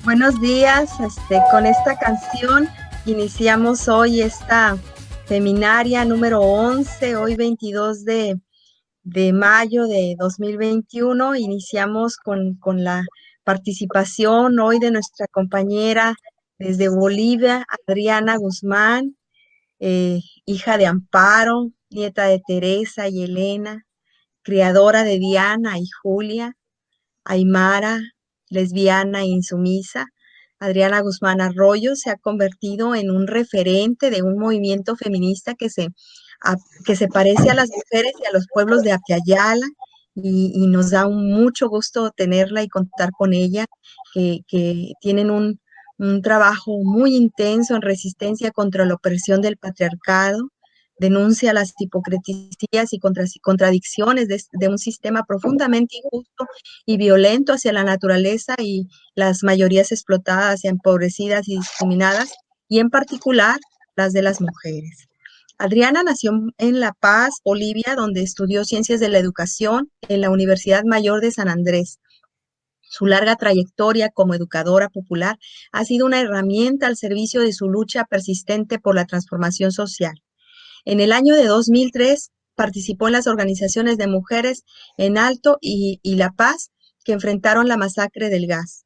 Buenos días, con esta canción iniciamos hoy esta seminaria número 11, hoy 22 de mayo de 2021. Iniciamos con la participación hoy de nuestra compañera desde Bolivia, Adriana Guzmán, hija de Amparo, nieta de Teresa y Elena, criadora de Diana y Julia, aymara, lesbiana e insumisa. Adriana Guzmán Arroyo se ha convertido en un referente de un movimiento feminista que se parece a las mujeres y a los pueblos de Apiayala, y nos da mucho gusto tenerla y contar con ella, que tienen un trabajo muy intenso en resistencia contra la opresión del patriarcado, denuncia las hipocresías y contradicciones de un sistema profundamente injusto y violento hacia la naturaleza y las mayorías explotadas, empobrecidas y discriminadas, y en particular las de las mujeres. Adriana nació en La Paz, Bolivia, donde estudió Ciencias de la Educación en la Universidad Mayor de San Andrés. Su larga trayectoria como educadora popular ha sido una herramienta al servicio de su lucha persistente por la transformación social. En el año de 2003 participó en las organizaciones de mujeres en Alto y La Paz que enfrentaron la masacre del gas.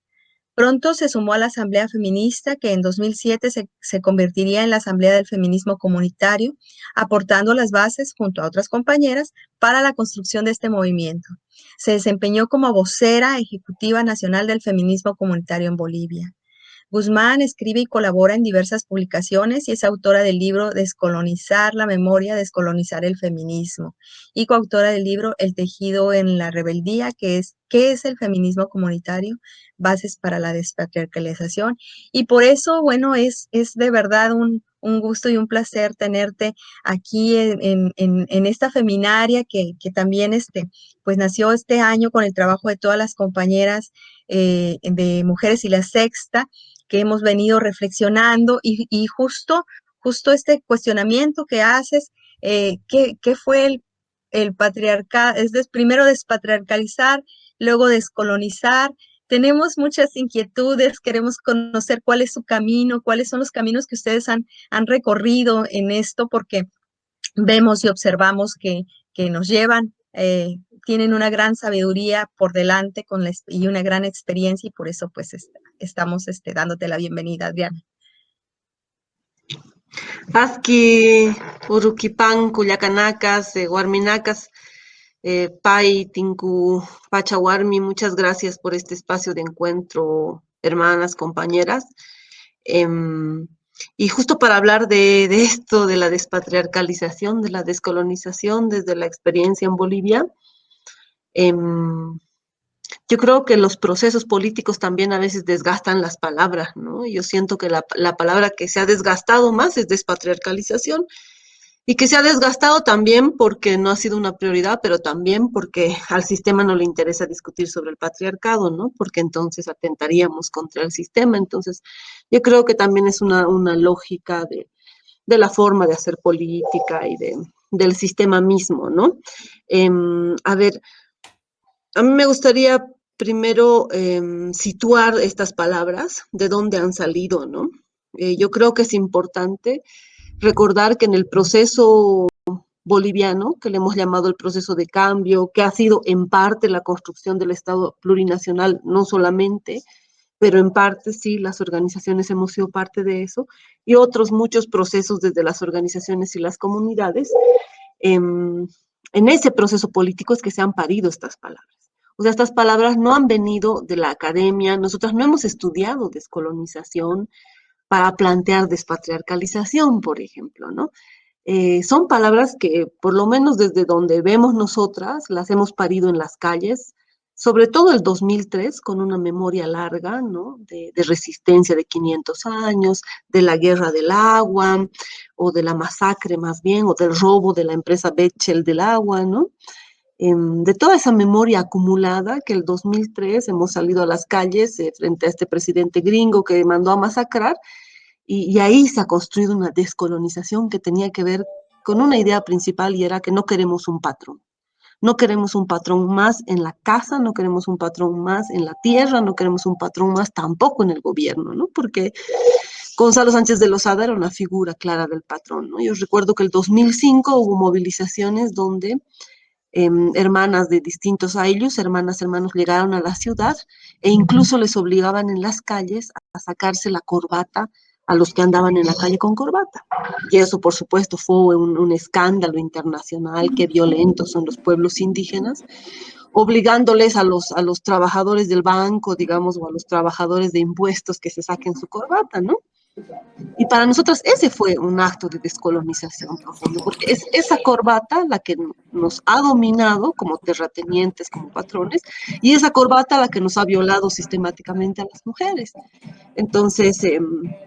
Pronto se sumó a la Asamblea Feminista, que en 2007 se convertiría en la Asamblea del Feminismo Comunitario, aportando las bases, junto a otras compañeras, para la construcción de este movimiento. Se desempeñó como vocera ejecutiva nacional del feminismo comunitario en Bolivia. Guzmán escribe y colabora en diversas publicaciones y es autora del libro Descolonizar la memoria, descolonizar el feminismo, y coautora del libro El tejido en la rebeldía, que es ¿qué es el feminismo comunitario? Bases para la despatriarcalización. Y por eso, bueno, es de verdad un gusto y un placer tenerte aquí en esta feminaria que también pues nació este año con el trabajo de todas las compañeras de Mujeres y la Sexta, que hemos venido reflexionando y justo este cuestionamiento que haces, ¿qué fue el patriarcado? Primero despatriarcalizar, luego descolonizar. Tenemos muchas inquietudes, queremos conocer cuál es su camino, cuáles son los caminos que ustedes han recorrido en esto, porque vemos y observamos que nos llevan, tienen una gran sabiduría por delante y una gran experiencia, y por eso pues estamos dándote la bienvenida, Adriana. Aski, Uruquipan, Cuyacanacas, Guarminacas, Pai, Tinku, Pachaguarmi, muchas gracias por este espacio de encuentro, hermanas, compañeras. Y justo para hablar de esto, de la despatriarcalización, de la descolonización desde la experiencia en Bolivia, yo creo que los procesos políticos también a veces desgastan las palabras, ¿no? Yo siento que la palabra que se ha desgastado más es despatriarcalización, y que se ha desgastado también porque no ha sido una prioridad, pero también porque al sistema no le interesa discutir sobre el patriarcado, ¿no? Porque entonces atentaríamos contra el sistema. Entonces, yo creo que también es una lógica de la forma de hacer política y del sistema mismo, ¿no? A ver, a mí me gustaría primero situar estas palabras, de dónde han salido, ¿no? Yo creo que es importante recordar que en el proceso boliviano, que le hemos llamado el proceso de cambio, que ha sido en parte la construcción del Estado plurinacional, no solamente, pero en parte sí, las organizaciones hemos sido parte de eso, y otros muchos procesos desde las organizaciones y las comunidades. En ese proceso político es que se han parido estas palabras. O sea, estas palabras no han venido de la academia, nosotras no hemos estudiado descolonización para plantear despatriarcalización, por ejemplo, ¿no? Son palabras que, por lo menos desde donde vemos nosotras, las hemos parido en las calles, sobre todo el 2003, con una memoria larga, ¿no? De resistencia de 500 años, de la guerra del agua, o de la masacre más bien, o del robo de la empresa Bechtel del agua, ¿no? De toda esa memoria acumulada que el 2003 hemos salido a las calles frente a este presidente gringo que mandó a masacrar, y ahí se ha construido una descolonización que tenía que ver con una idea principal, y era que no queremos un patrón. No queremos un patrón más en la casa, no queremos un patrón más en la tierra, no queremos un patrón más tampoco en el gobierno, ¿no? Porque Gonzalo Sánchez de Lozada era una figura clara del patrón, ¿no? Yo recuerdo que el 2005 hubo movilizaciones donde hermanas de distintos ayllus, hermanas, hermanos, llegaron a la ciudad e incluso les obligaban en las calles a sacarse la corbata a los que andaban en la calle con corbata. Y eso, por supuesto, fue un escándalo internacional, qué violentos son los pueblos indígenas, obligándoles a los trabajadores del banco, digamos, o a los trabajadores de impuestos que se saquen su corbata, ¿no? Y para nosotros ese fue un acto de descolonización profundo, porque es esa corbata la que nos ha dominado como terratenientes, como patrones, y esa corbata la que nos ha violado sistemáticamente a las mujeres. Entonces,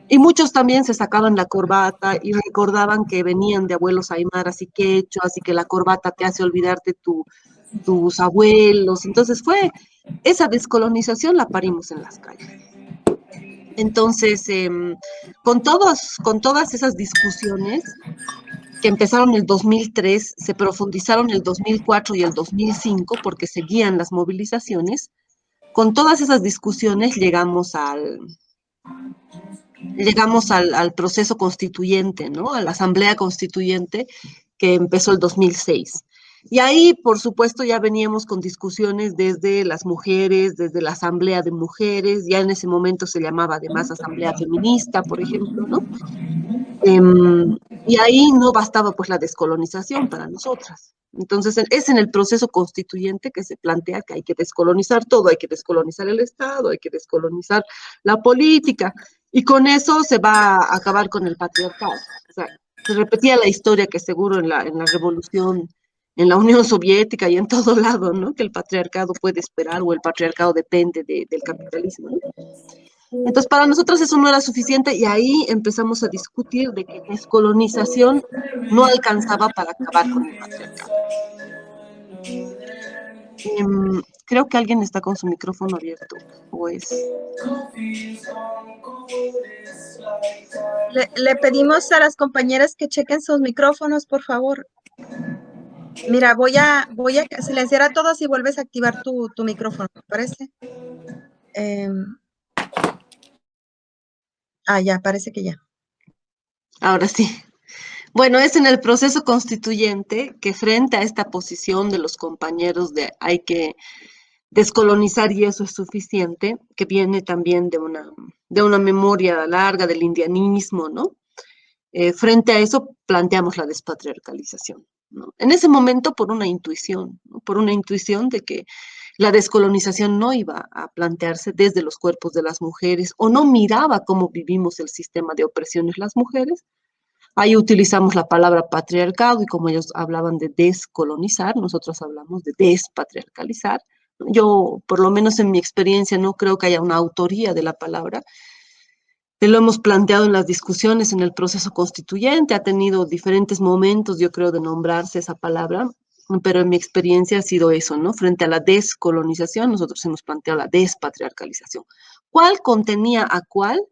y muchos también se sacaban la corbata y recordaban que venían de abuelos aymaras y quechuas, y que la corbata te hace olvidarte tus abuelos. Entonces fue esa descolonización la parimos en las calles. Entonces, con todas esas discusiones que empezaron en el 2003, se profundizaron en el 2004 y el 2005 porque seguían las movilizaciones, con todas esas discusiones llegamos al proceso constituyente, ¿no? A la asamblea constituyente que empezó el 2006. Y ahí, por supuesto, ya veníamos con discusiones desde las mujeres, desde la asamblea de mujeres, ya en ese momento se llamaba además asamblea feminista, por ejemplo, ¿no? Y ahí no bastaba pues la descolonización para nosotras. Entonces es en el proceso constituyente que se plantea que hay que descolonizar todo, hay que descolonizar el Estado, hay que descolonizar la política, y con eso se va a acabar con el patriarcado. O sea, se repetía la historia que seguro en la revolución, en la Unión Soviética y en todo lado, ¿no? Que el patriarcado puede esperar o el patriarcado depende del capitalismo, ¿no? Entonces, para nosotros eso no era suficiente y ahí empezamos a discutir de que descolonización no alcanzaba para acabar con el patriarcado. Creo que alguien está con su micrófono abierto, o es... Le pedimos a las compañeras que chequen sus micrófonos, por favor. Mira, voy a silenciar a todos y vuelves a activar tu micrófono, ¿te parece? Ya, parece que ya. Ahora sí. Bueno, es en el proceso constituyente que frente a esta posición de los compañeros de hay que descolonizar y eso es suficiente, que viene también de una memoria larga del indianismo, ¿no? Frente a eso planteamos la despatriarcalización, ¿no? En ese momento por una intuición, ¿no? Por una intuición de que la descolonización no iba a plantearse desde los cuerpos de las mujeres o no miraba cómo vivimos el sistema de opresiones las mujeres. Ahí utilizamos la palabra patriarcado y como ellos hablaban de descolonizar, nosotros hablamos de despatriarcalizar. Yo, por lo menos en mi experiencia, no creo que haya una autoría de la palabra. Lo hemos planteado en las discusiones en el proceso constituyente, ha tenido diferentes momentos, yo creo, de nombrarse esa palabra, pero en mi experiencia ha sido eso, ¿no? Frente a la descolonización, nosotros hemos planteado la despatriarcalización. ¿Cuál contenía a cuál?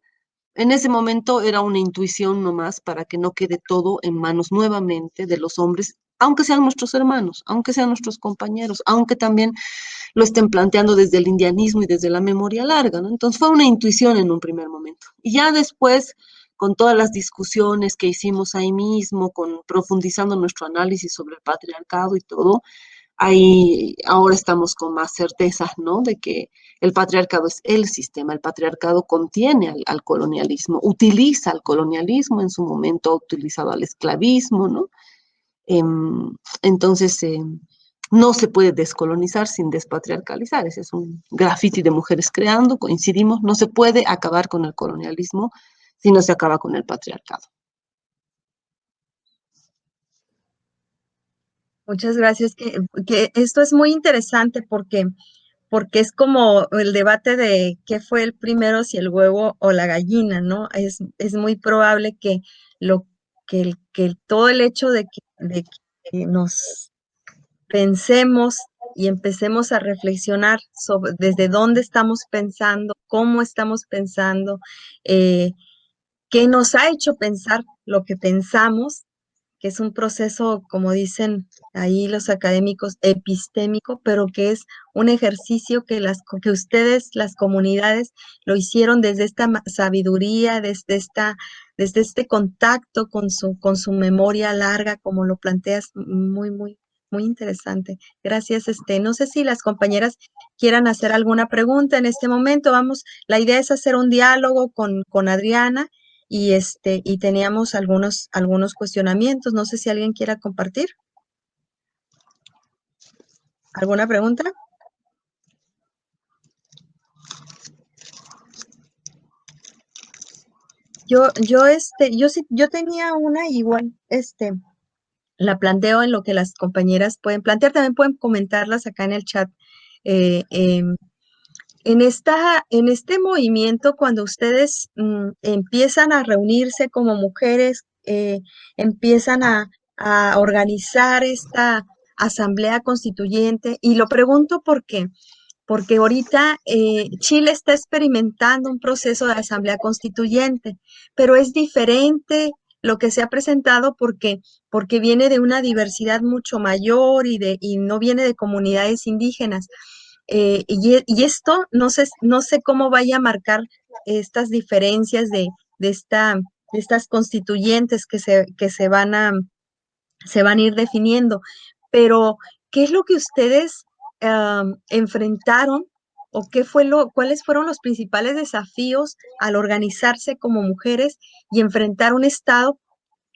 En ese momento era una intuición nomás para que no quede todo en manos nuevamente de los hombres, aunque sean nuestros hermanos, aunque sean nuestros compañeros, aunque también lo estén planteando desde el indianismo y desde la memoria larga, ¿no? Entonces fue una intuición en un primer momento. Y ya después, con todas las discusiones que hicimos ahí mismo, profundizando nuestro análisis sobre el patriarcado y todo, ahí ahora estamos con más certeza, ¿no? De que el patriarcado es el sistema, el patriarcado contiene al colonialismo, utiliza al colonialismo, en su momento ha utilizado al esclavismo, ¿no? Entonces, no se puede descolonizar sin despatriarcalizar. Ese es un graffiti de mujeres creando, coincidimos, no se puede acabar con el colonialismo si no se acaba con el patriarcado. Muchas gracias. Que esto es muy interesante porque es como el debate de qué fue el primero, si el huevo o la gallina, ¿no? Es muy probable que lo que todo el hecho de que nos pensemos y empecemos a reflexionar sobre desde dónde estamos pensando, cómo estamos pensando, qué nos ha hecho pensar lo que pensamos, que es un proceso, como dicen ahí los académicos, epistémico, pero que es un ejercicio que ustedes, las comunidades, lo hicieron desde esta sabiduría, desde este contacto con su memoria larga, como lo planteas, muy interesante. Gracias. No sé si las compañeras quieran hacer alguna pregunta en este momento. Vamos, la idea es hacer un diálogo con Adriana y teníamos algunos cuestionamientos. No sé si alguien quiera compartir. ¿Alguna pregunta? Yo tenía una igual, la planteo en lo que las compañeras pueden plantear, también pueden comentarlas acá en el chat. Eh, em, en este movimiento, cuando ustedes empiezan a reunirse como mujeres, empiezan a organizar esta asamblea constituyente, y lo pregunto porque ahorita Chile está experimentando un proceso de asamblea constituyente, pero es diferente lo que se ha presentado porque viene de una diversidad mucho mayor y no viene de comunidades indígenas. Y esto no sé cómo vaya a marcar estas diferencias de estas constituyentes se van a ir definiendo. Pero, ¿qué es lo que ustedes enfrentaron o cuáles fueron los principales desafíos al organizarse como mujeres y enfrentar un Estado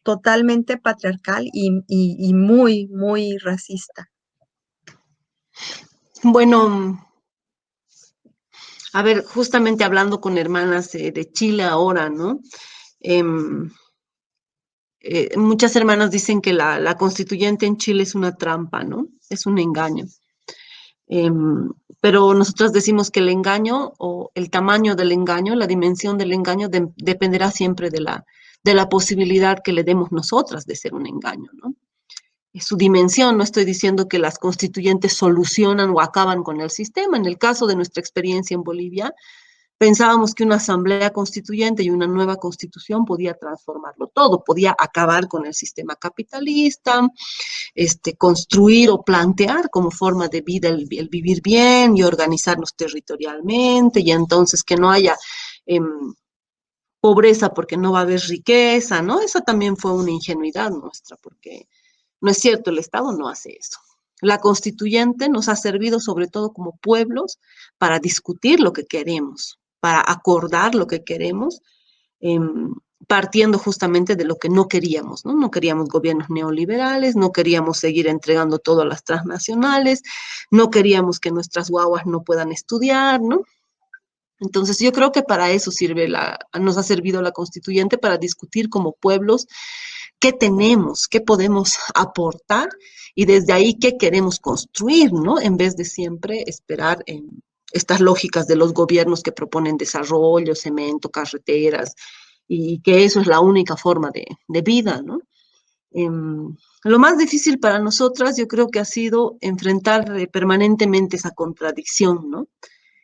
totalmente patriarcal y muy racista? Bueno, a ver, justamente hablando con hermanas de Chile ahora, ¿no? Em, Muchas hermanas dicen que la constituyente en Chile es una trampa, ¿no? Es un engaño. Pero nosotros decimos que el engaño o el tamaño del engaño, la dimensión del engaño dependerá siempre de la posibilidad que le demos nosotras de ser un engaño, ¿no? Es su dimensión, no estoy diciendo que las constituyentes solucionan o acaban con el sistema. En el caso de nuestra experiencia en Bolivia, pensábamos que una asamblea constituyente y una nueva constitución podía transformarlo todo, podía acabar con el sistema capitalista, construir o plantear como forma de vida el vivir bien y organizarnos territorialmente, y entonces que no haya eh, pobreza porque no va a haber riqueza, ¿no? Esa también fue una ingenuidad nuestra, porque no es cierto, el Estado no hace eso. La constituyente nos ha servido sobre todo como pueblos para discutir lo que queremos, para acordar lo que queremos, eh, partiendo justamente de lo que no queríamos, ¿no? No queríamos gobiernos neoliberales, no queríamos seguir entregando todo a las transnacionales, no queríamos que nuestras guaguas no puedan estudiar, ¿no? Entonces yo creo que para eso nos ha servido la constituyente, para discutir como pueblos qué tenemos, qué podemos aportar y desde ahí qué queremos construir, ¿no? En vez de siempre esperar en estas lógicas de los gobiernos que proponen desarrollo, cemento, carreteras, y que eso es la única forma de vida, ¿no? Lo más difícil para nosotras yo creo que ha sido enfrentar permanentemente esa contradicción, ¿no?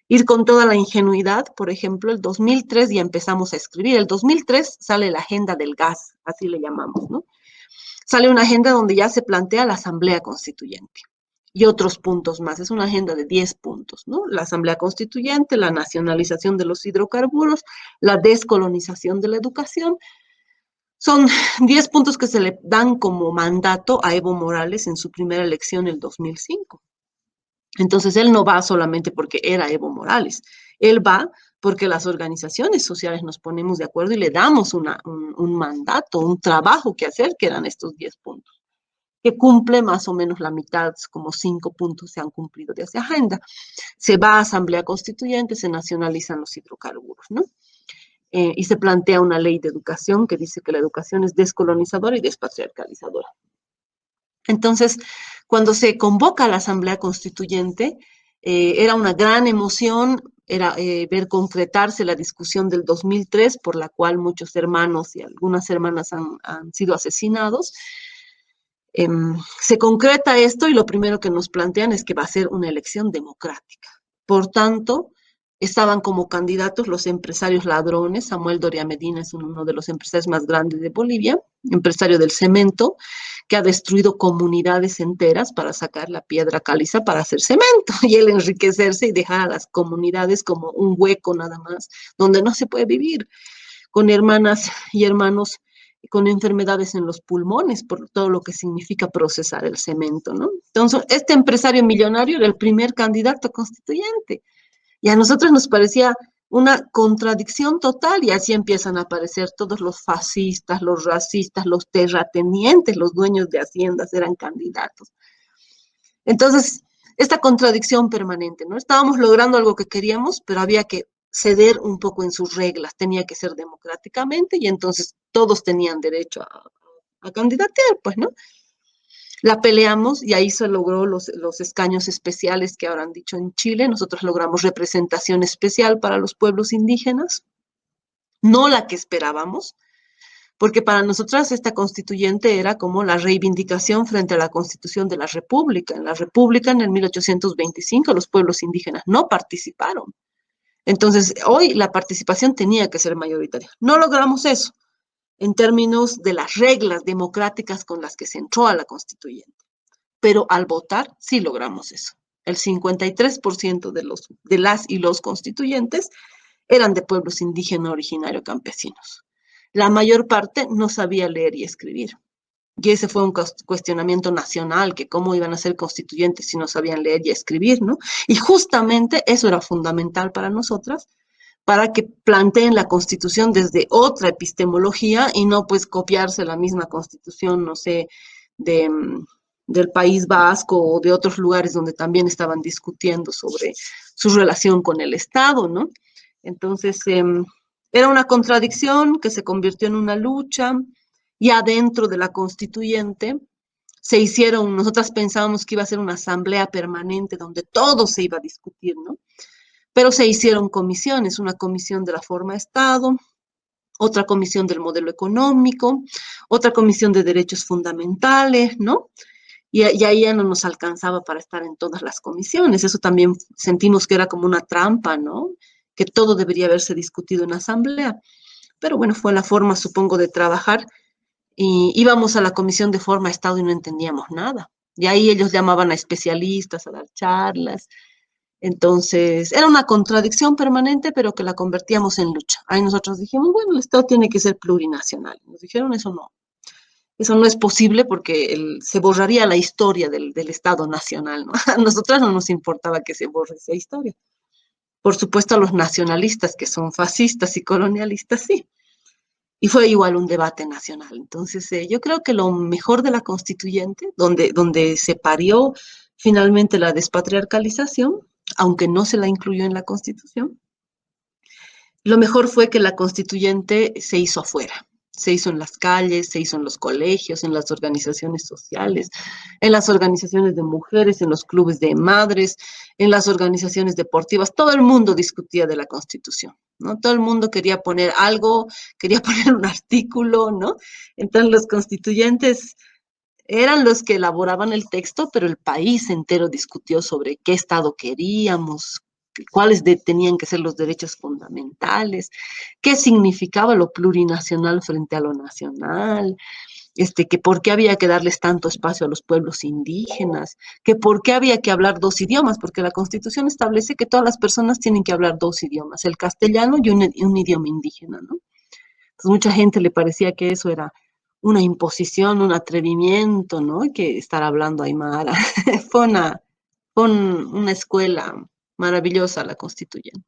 Ir con toda la ingenuidad. Por ejemplo, el 2003 ya empezamos a escribir. El 2003 sale la agenda del gas, así le llamamos, ¿no? Sale una agenda donde ya se plantea la Asamblea Constituyente y otros puntos más. Es una agenda de 10 puntos, ¿no? La Asamblea Constituyente, la nacionalización de los hidrocarburos, la descolonización de la educación. Son 10 puntos que se le dan como mandato a Evo Morales en su primera elección en el 2005. Entonces, él no va solamente porque era Evo Morales, él va porque las organizaciones sociales nos ponemos de acuerdo y le damos un mandato, un trabajo que hacer, que eran estos 10 puntos, que cumple más o menos la mitad, como 5 puntos se han cumplido de esa agenda. Se va a Asamblea Constituyente, se nacionalizan los hidrocarburos, ¿no? Y se plantea una ley de educación que dice que la educación es descolonizadora y despatriarcalizadora. Entonces, cuando se convoca a la Asamblea Constituyente, era una gran emoción, era ver concretarse la discusión del 2003, por la cual muchos hermanos y algunas hermanas han sido asesinados. Se concreta esto y lo primero que nos plantean es que va a ser una elección democrática. Por tanto, estaban como candidatos los empresarios ladrones. Samuel Doria Medina es uno de los empresarios más grandes de Bolivia, empresario del cemento, que ha destruido comunidades enteras para sacar la piedra caliza para hacer cemento y él enriquecerse y dejar a las comunidades como un hueco nada más, donde no se puede vivir, con hermanas y hermanos con enfermedades en los pulmones, por todo lo que significa procesar el cemento, ¿no? Entonces, este empresario millonario era el primer candidato constituyente. Y a nosotros nos parecía una contradicción total y así empiezan a aparecer todos los fascistas, los racistas, los terratenientes, los dueños de haciendas eran candidatos. Entonces, esta contradicción permanente, ¿no? Estábamos logrando algo que queríamos, pero había que ceder un poco en sus reglas, tenía que ser democráticamente y entonces todos tenían derecho a candidatear, pues, ¿no? La peleamos y ahí se logró los escaños especiales que ahora han dicho en Chile. Nosotros logramos representación especial para los pueblos indígenas, no la que esperábamos, porque para nosotras esta constituyente era como la reivindicación frente a la constitución de la República. En la República, en el 1825, los pueblos indígenas no participaron. Entonces, hoy la participación tenía que ser mayoritaria. No logramos eso en términos de las reglas democráticas con las que se entró a la constituyente. Pero al votar sí logramos eso. El 53% de las y los constituyentes eran de pueblos indígenas originarios campesinos. La mayor parte no sabía leer y escribir. Y ese fue un cuestionamiento nacional, que cómo iban a ser constituyentes si no sabían leer y escribir, ¿no? Y justamente eso era fundamental para nosotras, para que planteen la constitución desde otra epistemología y no pues copiarse la misma constitución, no sé, de, del País Vasco o de otros lugares donde también estaban discutiendo sobre su relación con el Estado, ¿no? Entonces, era una contradicción que se convirtió en una lucha y adentro de la constituyente se hicieron, nosotras pensábamos que iba a ser una asamblea permanente donde todo se iba a discutir, ¿no? Pero se hicieron comisiones, una comisión de la forma de Estado, otra comisión del modelo económico, otra comisión de derechos fundamentales, ¿no? Y ahí ya no nos alcanzaba para estar en todas las comisiones. Eso también sentimos que era como una trampa, ¿no? Que todo debería haberse discutido en asamblea. Pero bueno, fue la forma, supongo, de trabajar. Y íbamos a la comisión de forma de Estado y no entendíamos nada. Y ahí ellos llamaban a especialistas a dar charlas. Entonces, era una contradicción permanente, pero que la convertíamos en lucha. Ahí nosotros dijimos, bueno, el Estado tiene que ser plurinacional. Nos dijeron, eso no es posible porque se borraría la historia del Estado nacional, ¿no? A nosotras no nos importaba que se borre esa historia. Por supuesto, a los nacionalistas, que son fascistas y colonialistas, sí. Y fue igual un debate nacional. Entonces, yo creo que lo mejor de la constituyente, donde se parió finalmente la despatriarcalización, aunque no se la incluyó en la constitución, lo mejor fue que la constituyente se hizo afuera, se hizo en las calles, se hizo en los colegios, en las organizaciones sociales, en las organizaciones de mujeres, en los clubes de madres, en las organizaciones deportivas. Todo el mundo discutía de la constitución, ¿no? Todo el mundo quería poner algo, quería poner un artículo, ¿no? Entonces los constituyentes eran los que elaboraban el texto, pero el país entero discutió sobre qué Estado queríamos, cuáles tenían que ser los derechos fundamentales, qué significaba lo plurinacional frente a lo nacional, que por qué había que darles tanto espacio a los pueblos indígenas, que por qué había que hablar dos idiomas, porque la Constitución establece que todas las personas tienen que hablar dos idiomas, el castellano y un idioma indígena, ¿no? Entonces, mucha gente le parecía que eso era una imposición, un atrevimiento, ¿no? Y que estar hablando aymara. Fue una escuela maravillosa la constituyente.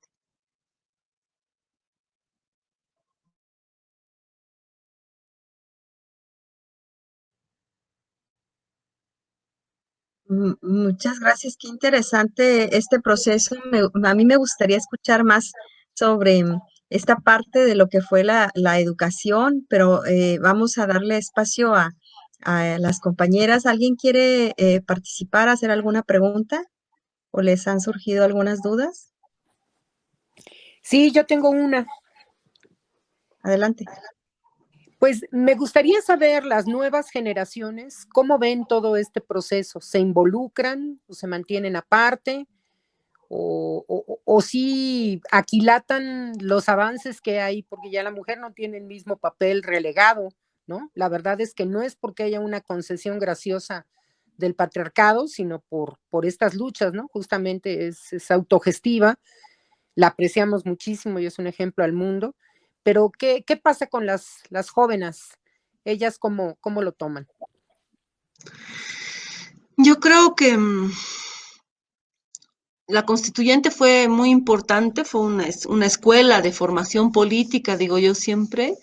Muchas gracias, qué interesante este proceso. A mí me gustaría escuchar más sobre esta parte de lo que fue la educación, pero vamos a darle espacio a las compañeras. ¿Alguien quiere participar, hacer alguna pregunta o les han surgido algunas dudas? Sí, yo tengo una. Adelante. Pues me gustaría saber las nuevas generaciones, cómo ven todo este proceso. ¿Se involucran o se mantienen aparte? o sí aquilatan los avances que hay, porque ya la mujer no tiene el mismo papel relegado, ¿no? La verdad es que no es porque haya una concesión graciosa del patriarcado, sino por estas luchas, ¿no? Justamente es autogestiva, la apreciamos muchísimo y es un ejemplo al mundo, pero ¿qué pasa con las jóvenes? ¿Ellas cómo lo toman? Yo creo que la constituyente fue muy importante, fue una escuela de formación política, digo yo siempre.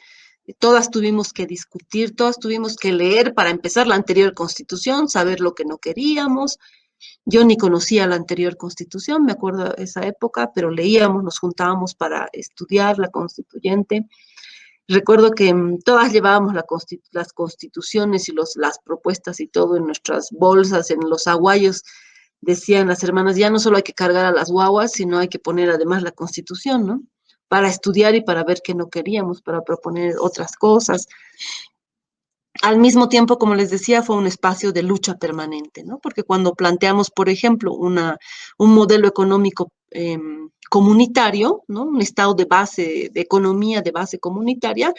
Todas tuvimos que discutir, todas tuvimos que leer para empezar la anterior constitución, saber lo que no queríamos. Yo ni conocía la anterior constitución, me acuerdo de esa época, pero leíamos, nos juntábamos para estudiar la constituyente. Recuerdo que todas llevábamos las constituciones y las propuestas y todo en nuestras bolsas, en los aguayos. Decían las hermanas, ya no solo hay que cargar a las guaguas, sino hay que poner además la constitución, ¿no? Para estudiar y para ver qué no queríamos, para proponer otras cosas. Al mismo tiempo, como les decía, fue un espacio de lucha permanente, ¿no? Porque cuando planteamos, por ejemplo, un modelo económico comunitario, ¿no? Un estado de base, de economía de base comunitaria,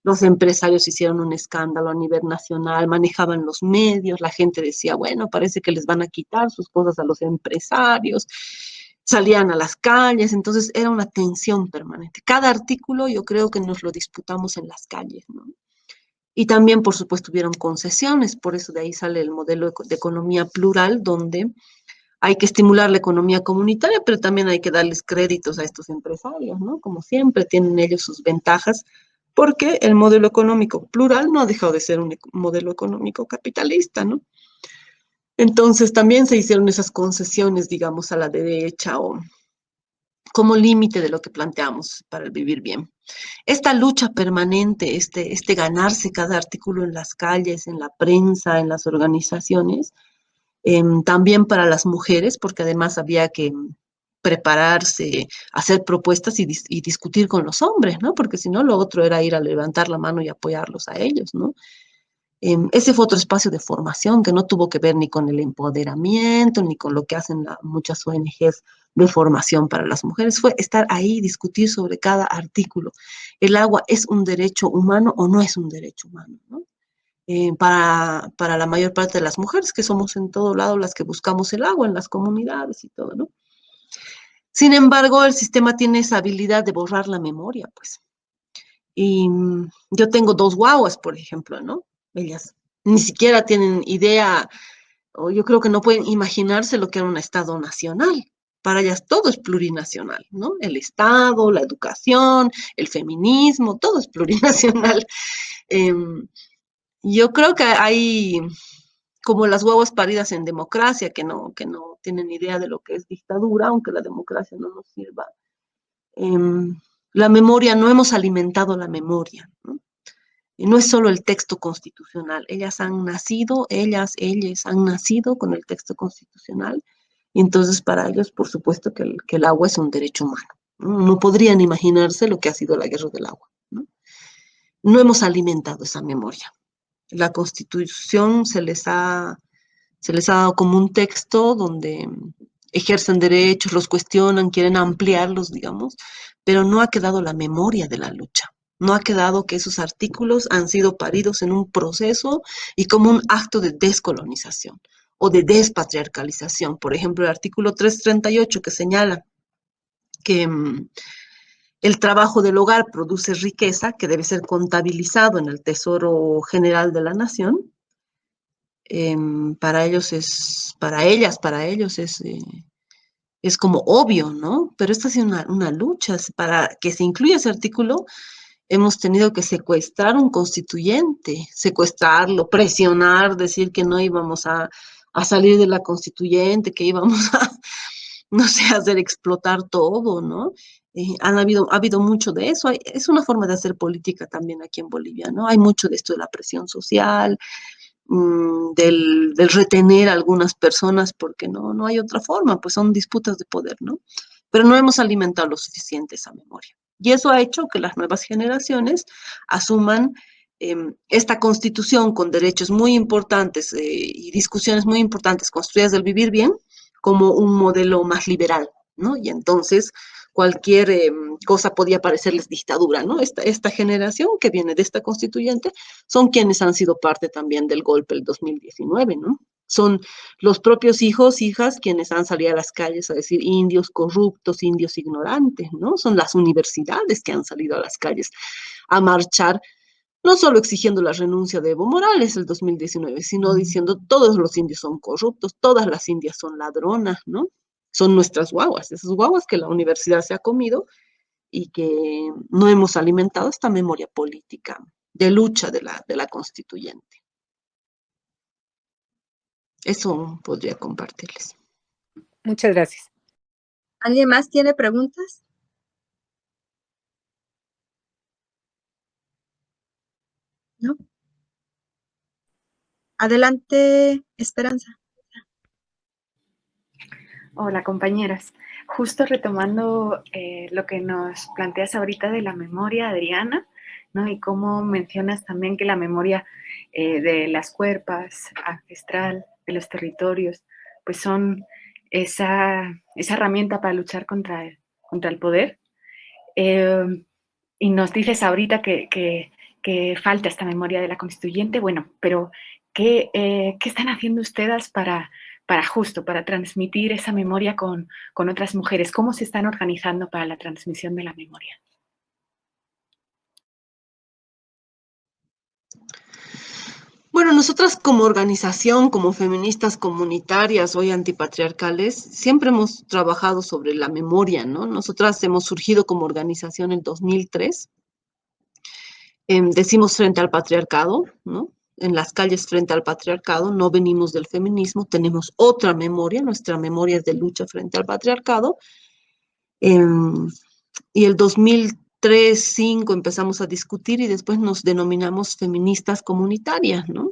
los empresarios hicieron un escándalo a nivel nacional, manejaban los medios, la gente decía, bueno, parece que les van a quitar sus cosas a los empresarios, salían a las calles, entonces era una tensión permanente. Cada artículo yo creo que nos lo disputamos en las calles, ¿no? Y también, por supuesto, hubieron concesiones, por eso de ahí sale el modelo de economía plural, donde hay que estimular la economía comunitaria, pero también hay que darles créditos a estos empresarios, ¿no? Como siempre, tienen ellos sus ventajas, porque el modelo económico plural no ha dejado de ser un modelo económico capitalista, ¿no? Entonces también se hicieron esas concesiones, digamos, a la derecha o como límite de lo que planteamos para el vivir bien. Esta lucha permanente, este ganarse cada artículo en las calles, en la prensa, en las organizaciones, también para las mujeres, porque además había que prepararse, hacer propuestas y discutir con los hombres, ¿no? Porque si no, lo otro era ir a levantar la mano y apoyarlos a ellos, ¿no? Ese fue otro espacio de formación que no tuvo que ver ni con el empoderamiento, ni con lo que hacen muchas ONGs de formación para las mujeres. Fue estar ahí, discutir sobre cada artículo. ¿El agua es un derecho humano o no es un derecho humano? ¿No? Para la mayor parte de las mujeres, que somos en todo lado las que buscamos el agua, en las comunidades y todo, ¿no? Sin embargo, el sistema tiene esa habilidad de borrar la memoria, pues. Y yo tengo dos guaguas, por ejemplo, ¿no? Ellas ni siquiera tienen idea, o yo creo que no pueden imaginarse lo que era un Estado nacional. Para ellas todo es plurinacional, ¿no? El Estado, la educación, el feminismo, todo es plurinacional. Yo creo que hay como las guaguas paridas en democracia, que no tienen idea de lo que es dictadura, aunque la democracia no nos sirva. La memoria, no hemos alimentado la memoria, ¿no? Y no es solo el texto constitucional, ellas han nacido, ellas han nacido con el texto constitucional, y entonces para ellos, por supuesto, que el agua es un derecho humano, ¿no? No podrían imaginarse lo que ha sido la guerra del agua, ¿no? No hemos alimentado esa memoria. La Constitución se les ha dado como un texto donde ejercen derechos, los cuestionan, quieren ampliarlos, digamos, pero no ha quedado la memoria de la lucha. No ha quedado que esos artículos han sido paridos en un proceso y como un acto de descolonización o de despatriarcalización. Por ejemplo, el artículo 338 que señala que el trabajo del hogar produce riqueza que debe ser contabilizado en el Tesoro General de la Nación. Para ellos para ellas, para ellos es como obvio, ¿no? Pero esta ha sido una lucha. Para que se incluya ese artículo, hemos tenido que secuestrar un constituyente, secuestrarlo, presionar, decir que no íbamos a salir de la constituyente, que íbamos a, no sé, hacer explotar todo, ¿no? Ha habido mucho de eso. Es una forma de hacer política también aquí en Bolivia, ¿no? Hay mucho de esto de la presión social, del retener a algunas personas porque no hay otra forma, pues son disputas de poder, ¿no? Pero no hemos alimentado lo suficiente esa memoria. Y eso ha hecho que las nuevas generaciones asuman esta constitución con derechos muy importantes y discusiones muy importantes construidas del vivir bien como un modelo más liberal, ¿no? Y entonces cualquier cosa podía parecerles dictadura, ¿no? Esta generación que viene de esta constituyente son quienes han sido parte también del golpe del 2019, ¿no? Son los propios hijos, hijas, quienes han salido a las calles a decir indios corruptos, indios ignorantes, ¿no? Son las universidades que han salido a las calles a marchar, no solo exigiendo la renuncia de Evo Morales el 2019, sino diciendo todos los indios son corruptos, todas las indias son ladronas, ¿no? Son nuestras guaguas, esas guaguas que la universidad se ha comido y que no hemos alimentado esta memoria política de lucha de la constituyente. Eso podría compartirles. Muchas gracias. ¿Alguien más tiene preguntas? ¿No? Adelante, Esperanza. Hola, compañeras. Justo retomando lo que nos planteas ahorita de la memoria, Adriana, ¿no? Y cómo mencionas también que la memoria de las cuerpas, ancestral, de los territorios, pues son esa herramienta para luchar contra el poder. Y nos dices ahorita que falta esta memoria de la constituyente. Bueno, pero ¿qué están haciendo ustedes para transmitir esa memoria con otras mujeres? ¿Cómo se están organizando para la transmisión de la memoria? Bueno, nosotras como organización, como feministas comunitarias, hoy antipatriarcales, siempre hemos trabajado sobre la memoria, ¿no? Nosotras hemos surgido como organización en 2003, decimos frente al patriarcado, ¿no? En las calles frente al patriarcado, no venimos del feminismo, tenemos otra memoria, nuestra memoria es de lucha frente al patriarcado. Y el 2003, 2005 empezamos a discutir y después nos denominamos feministas comunitarias, ¿no?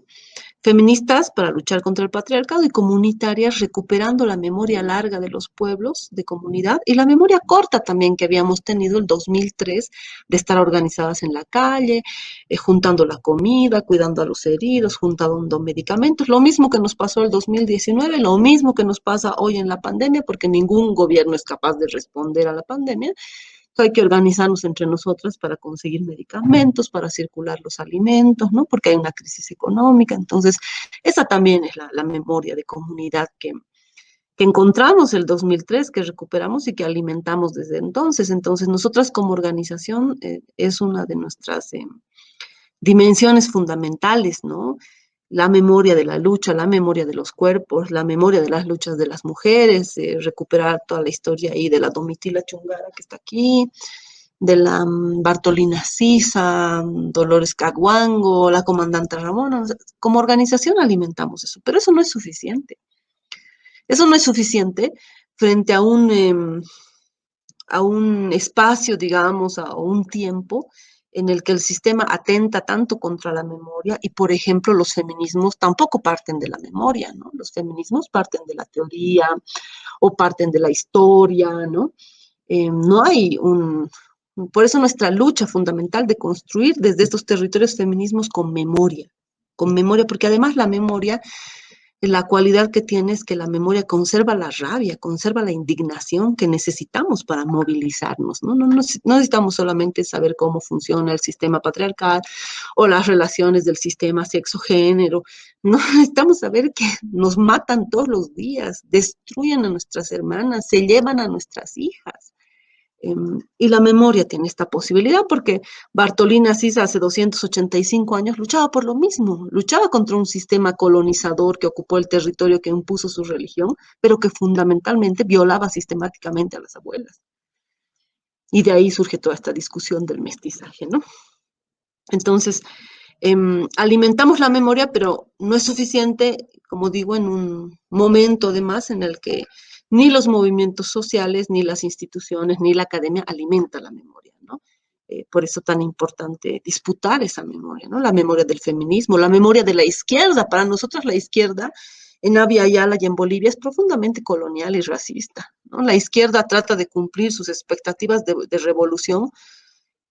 Feministas para luchar contra el patriarcado y comunitarias recuperando la memoria larga de los pueblos de comunidad y la memoria corta también que habíamos tenido el 2003 de estar organizadas en la calle, juntando la comida, cuidando a los heridos, juntando medicamentos, lo mismo que nos pasó el 2019, lo mismo que nos pasa hoy en la pandemia, porque ningún gobierno es capaz de responder a la pandemia. Hay que organizarnos entre nosotras para conseguir medicamentos, para circular los alimentos, ¿no? Porque hay una crisis económica. Entonces, esa también es la memoria de comunidad que encontramos el 2003, que recuperamos y que alimentamos desde entonces. Entonces, nosotras como organización es una de nuestras dimensiones fundamentales, ¿no? La memoria de la lucha, la memoria de los cuerpos, la memoria de las luchas de las mujeres, recuperar toda la historia ahí de la Domitila Chungara que está aquí, de la Bartolina Sisa, Dolores Caguango, la comandante Ramona. Como organización alimentamos eso, pero eso no es suficiente. Eso no es suficiente frente a un espacio, digamos, a un tiempo en el que el sistema atenta tanto contra la memoria y, por ejemplo, los feminismos tampoco parten de la memoria, ¿no? Los feminismos parten de la teoría o parten de la historia, ¿no? No hay por eso nuestra lucha fundamental de construir desde estos territorios feminismos con memoria, porque además la memoria, la cualidad que tiene es que la memoria conserva la rabia, conserva la indignación que necesitamos para movilizarnos, ¿no? No necesitamos solamente saber cómo funciona el sistema patriarcal o las relaciones del sistema sexo-género, no necesitamos saber que nos matan todos los días, destruyen a nuestras hermanas, se llevan a nuestras hijas. Y la memoria tiene esta posibilidad porque Bartolina Sisa hace 285 años luchaba por lo mismo, luchaba contra un sistema colonizador que ocupó el territorio, que impuso su religión, pero que fundamentalmente violaba sistemáticamente a las abuelas. Y de ahí surge toda esta discusión del mestizaje, ¿no? Entonces, alimentamos la memoria, pero no es suficiente, como digo, en un momento además en el que ni los movimientos sociales, ni las instituciones, ni la academia alimentan la memoria, ¿no? Por eso tan importante disputar esa memoria, ¿no? La memoria del feminismo, la memoria de la izquierda. Para nosotros la izquierda en Abya Yala y en Bolivia es profundamente colonial y racista, ¿no? La izquierda trata de cumplir sus expectativas de revolución,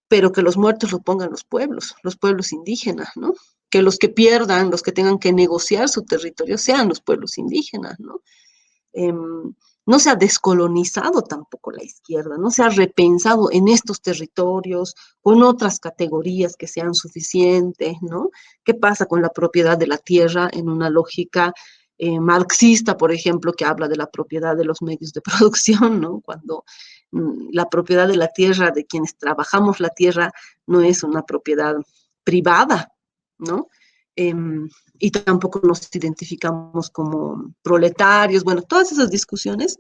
pero que los muertos lo pongan los pueblos indígenas, ¿no? Que los que pierdan, los que tengan que negociar su territorio sean los pueblos indígenas, ¿no? no se ha descolonizado tampoco la izquierda, no se ha repensado en estos territorios con otras categorías que sean suficientes, ¿no? ¿Qué pasa con la propiedad de la tierra en una lógica marxista, por ejemplo, que habla de la propiedad de los medios de producción, ¿no? Cuando la propiedad de la tierra, de quienes trabajamos la tierra, no es una propiedad privada, ¿no? Y tampoco nos identificamos como proletarios. Bueno, todas esas discusiones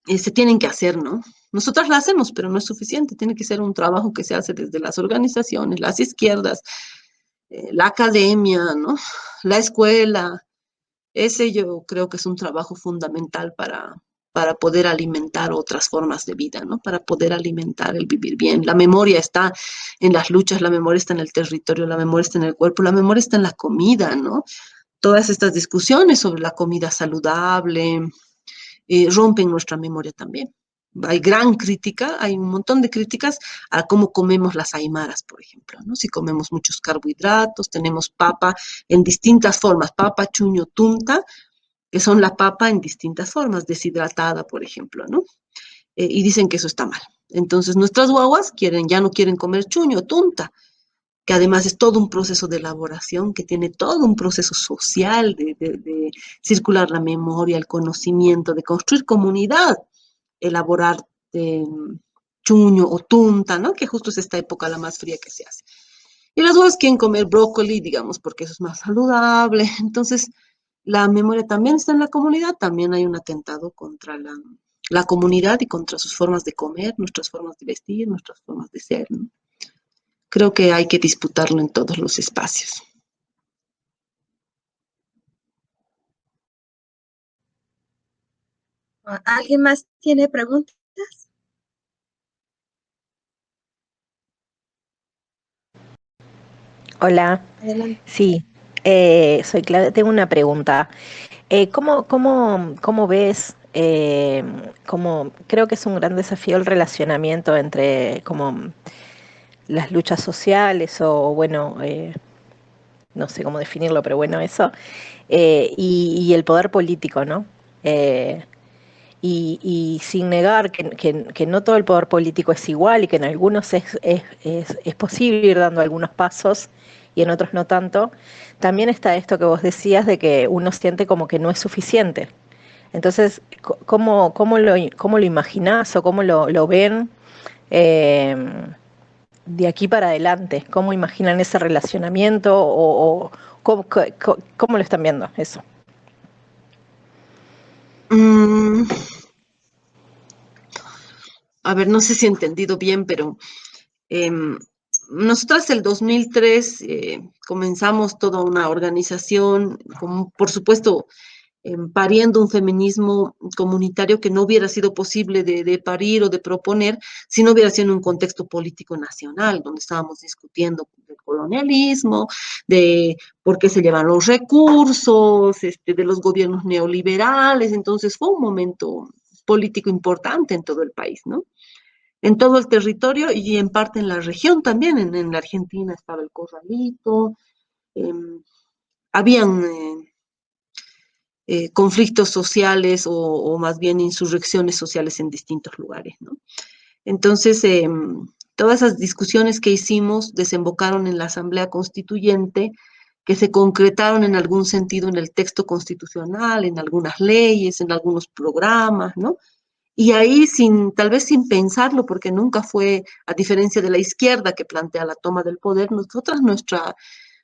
se tienen que hacer, ¿no? Nosotras la hacemos, pero no es suficiente. Tiene que ser un trabajo que se hace desde las organizaciones, las izquierdas, la academia, ¿no? La escuela. Ese yo creo que es un trabajo fundamental para poder alimentar otras formas de vida, ¿no? Para poder alimentar el vivir bien. La memoria está en las luchas, la memoria está en el territorio, la memoria está en el cuerpo, la memoria está en la comida, ¿no? Todas estas discusiones sobre la comida saludable rompen nuestra memoria también. Hay gran crítica, hay un montón de críticas a cómo comemos las aymaras, por ejemplo, ¿no? Si comemos muchos carbohidratos, tenemos papa en distintas formas, papa, chuño, tunta, que son la papa en distintas formas, deshidratada, por ejemplo, ¿no? Y dicen que eso está mal. Entonces nuestras guaguas ya no quieren comer chuño, tunta, que además es todo un proceso de elaboración, que tiene todo un proceso social de circular la memoria, el conocimiento, de construir comunidad, elaborar eh, chuño o tunta, ¿no? Que justo es esta época la más fría que se hace. Y las guaguas quieren comer brócoli, digamos, porque eso es más saludable. Entonces, la memoria también está en la comunidad, también hay un atentado contra la comunidad y contra sus formas de comer, nuestras formas de vestir, nuestras formas de ser, ¿no? Creo que hay que disputarlo en todos los espacios. ¿Alguien más tiene preguntas? Hola, Adelante. sí, soy Claudia. Tengo una pregunta. ¿Cómo ves, creo que es un gran desafío el relacionamiento entre como las luchas sociales o bueno, no sé cómo definirlo, pero bueno, eso, y el poder político, ¿no? Eh, y sin negar que no todo el poder político es igual y que en algunos es posible ir dando algunos pasos y en otros no tanto, también está esto que vos decías de que uno siente como que no es suficiente. Entonces, cómo lo imaginás o cómo lo ven eh, de aquí para adelante? ¿Cómo imaginan ese relacionamiento o cómo lo están viendo eso? Mm, a ver, no sé si he entendido bien, pero em, nosotras el 2003 comenzamos toda una organización, por supuesto, pariendo un feminismo comunitario que no hubiera sido posible de parir o de proponer si no hubiera sido en un contexto político nacional, donde estábamos discutiendo del colonialismo, de por qué se llevan los recursos, de los gobiernos neoliberales. Entonces fue un momento político importante en todo el país, ¿no? En todo el territorio y en parte en la región también. En la Argentina estaba el Corralito, eh, habían conflictos sociales o más bien insurrecciones sociales en distintos lugares, ¿no? Entonces, todas esas discusiones que hicimos desembocaron en la Asamblea Constituyente, que se concretaron en algún sentido en el texto constitucional, en algunas leyes, en algunos programas, ¿no? Y ahí, tal vez sin pensarlo, porque nunca fue, a diferencia de la izquierda que plantea la toma del poder,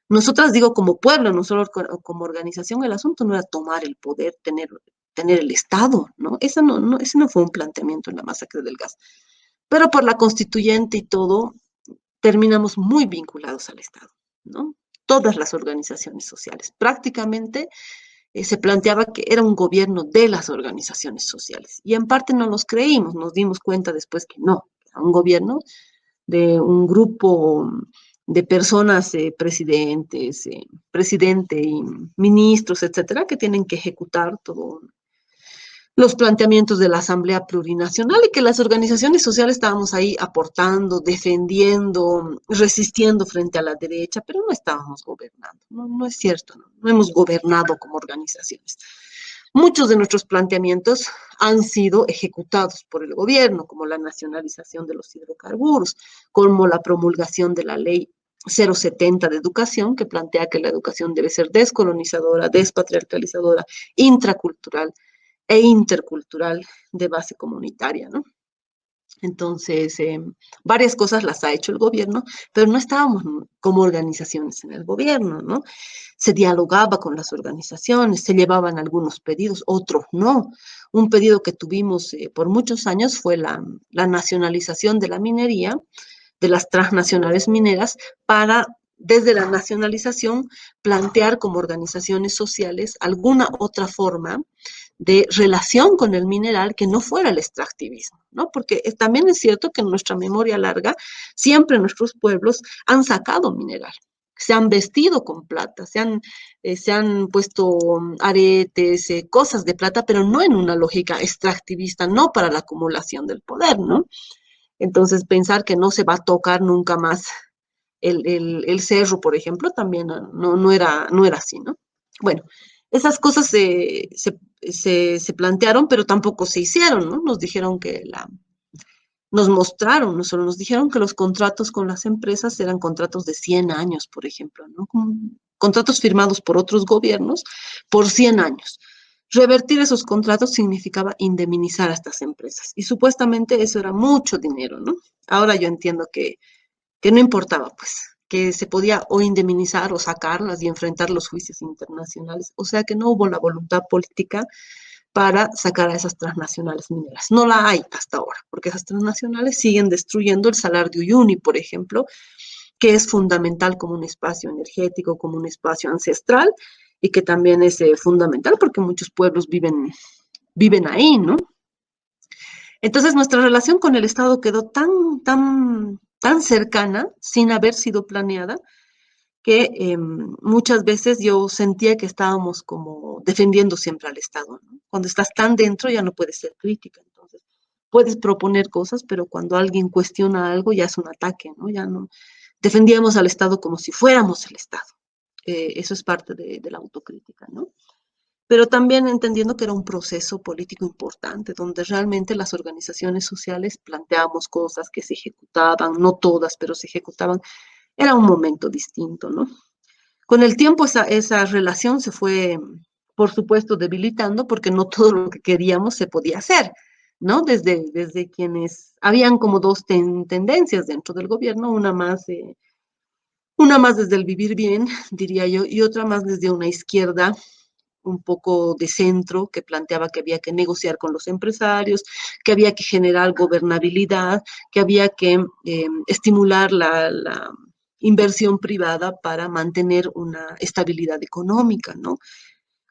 nosotras digo como pueblo, no solo como organización, el asunto no era tomar el poder, tener el Estado, ¿no? Ese no fue un planteamiento en la masacre del gas. Pero por la constituyente y todo, terminamos muy vinculados al Estado, ¿no? Todas las organizaciones sociales. Prácticamente se planteaba que era un gobierno de las organizaciones sociales. Y en parte no nos creímos, nos dimos cuenta después que no, era un gobierno de un grupo de personas, presidente y ministros, etcétera, que tienen que ejecutar todos los planteamientos de la Asamblea Plurinacional y que las organizaciones sociales estábamos ahí aportando, defendiendo, resistiendo frente a la derecha, pero no estábamos gobernando. No, no es cierto, no hemos gobernado como organizaciones. muchos de nuestros planteamientos han sido ejecutados por el gobierno, como la nacionalización de los hidrocarburos, como la promulgación de la ley 070 de educación, que plantea que la educación debe ser descolonizadora, despatriarcalizadora, intracultural e intercultural de base comunitaria, ¿no? Entonces, varias cosas las ha hecho el gobierno, pero no estábamos como organizaciones en el gobierno, ¿no? Se dialogaba con las organizaciones, se llevaban algunos pedidos, otros no. Un pedido que tuvimos por muchos años fue la nacionalización de la minería, de las transnacionales mineras, para, desde la nacionalización, plantear como organizaciones sociales alguna otra forma de relación con el mineral que no fuera el extractivismo, ¿no? Porque también es cierto que en nuestra memoria larga, siempre nuestros pueblos han sacado mineral, se han vestido con plata, se han puesto aretes, cosas de plata, pero no en una lógica extractivista, no para la acumulación del poder, ¿no? Entonces, pensar que no se va a tocar nunca más el cerro, por ejemplo, también no era así, ¿no? Bueno, esas cosas se plantearon, pero tampoco se hicieron, ¿no? Nos dijeron nos mostraron, no solo nos dijeron que los contratos con las empresas eran contratos de 100 años, por ejemplo, ¿no? Contratos firmados por otros gobiernos por 100 años. Revertir esos contratos significaba indemnizar a estas empresas y supuestamente eso era mucho dinero, ¿no? Ahora yo entiendo que no importaba, pues, que se podía o indemnizar o sacarlas y enfrentar los juicios internacionales. O sea que no hubo la voluntad política para sacar a esas transnacionales mineras. No la hay hasta ahora, porque esas transnacionales siguen destruyendo el Salar de Uyuni, por ejemplo, que es fundamental como un espacio energético, como un espacio ancestral, y que también es fundamental porque muchos pueblos viven ahí, ¿no? Entonces nuestra relación con el Estado quedó tan cercana, sin haber sido planeada, que muchas veces yo sentía que estábamos como defendiendo siempre al Estado, ¿no? Cuando estás tan dentro ya no puedes ser crítica, entonces puedes proponer cosas, pero cuando alguien cuestiona algo ya es un ataque, ¿no? Ya no defendíamos al Estado como si fuéramos el Estado. Eso es parte de la autocrítica, ¿no? Pero también entendiendo que era un proceso político importante, donde realmente las organizaciones sociales planteábamos cosas que se ejecutaban, no todas, pero se ejecutaban. Era un momento distinto, ¿no? Con el tiempo esa relación se fue, por supuesto, debilitando porque no todo lo que queríamos se podía hacer, ¿no? Desde quienes, habían como dos tendencias dentro del gobierno, una más desde el vivir bien, diría yo, y otra más desde una izquierda un poco de centro que planteaba que había que negociar con los empresarios, que había que generar gobernabilidad, que había que estimular la inversión privada para mantener una estabilidad económica, ¿no?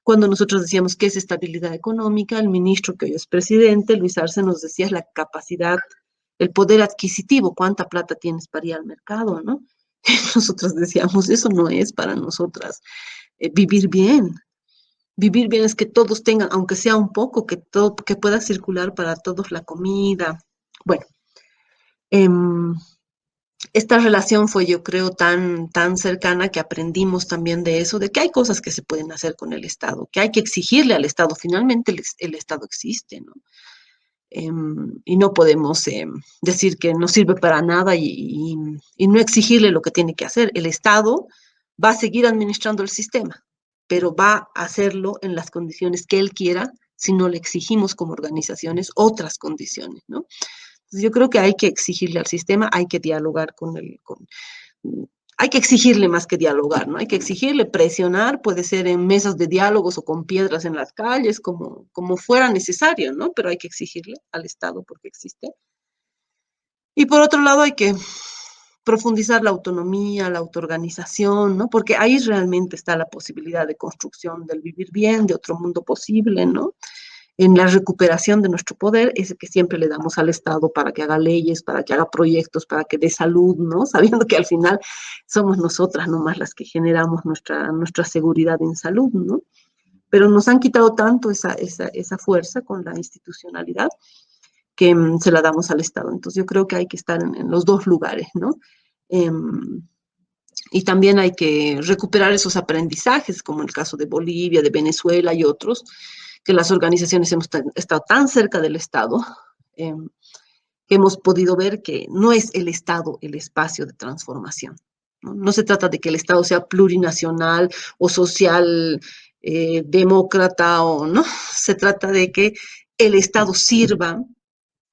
Cuando nosotros decíamos qué es estabilidad económica, el ministro que hoy es presidente, Luis Arce, nos decía la capacidad, el poder adquisitivo, cuánta plata tienes para ir al mercado, ¿no? Y nosotros decíamos, eso no es para nosotras vivir bien. Vivir bien es que todos tengan, aunque sea un poco, que pueda circular para todos la comida. Bueno, em, esta relación fue, yo creo, tan cercana que aprendimos también de eso, de que hay cosas que se pueden hacer con el Estado, que hay que exigirle al Estado. Finalmente el Estado existe, ¿no? Y no podemos decir que no sirve para nada y no exigirle lo que tiene que hacer. El Estado va a seguir administrando el sistema, pero va a hacerlo en las condiciones que él quiera si no le exigimos como organizaciones otras condiciones, ¿no? Entonces, yo creo que hay que exigirle al sistema, hay que dialogar hay que exigirle más que dialogar, ¿no? Hay que exigirle, presionar, puede ser en mesas de diálogos o con piedras en las calles, como fuera necesario, ¿no? Pero hay que exigirle al Estado porque existe. Y por otro lado hay que profundizar la autonomía, la autoorganización, ¿no? Porque ahí realmente está la posibilidad de construcción del vivir bien, de otro mundo posible, ¿no? En la recuperación de nuestro poder, es que siempre le damos al Estado para que haga leyes, para que haga proyectos, para que dé salud, ¿no? Sabiendo que al final somos nosotras nomás las que generamos nuestra seguridad en salud, ¿no? Pero nos han quitado tanto esa fuerza con la institucionalidad que se la damos al Estado. Entonces yo creo que hay que estar en los dos lugares, ¿no? Y también hay que recuperar esos aprendizajes, como el caso de Bolivia, de Venezuela y otros, que las organizaciones hemos estado tan cerca del Estado, eh, que hemos podido ver que no es el Estado el espacio de transformación. No, no se trata de que el Estado sea plurinacional o social, demócrata o no, se trata de que el Estado sirva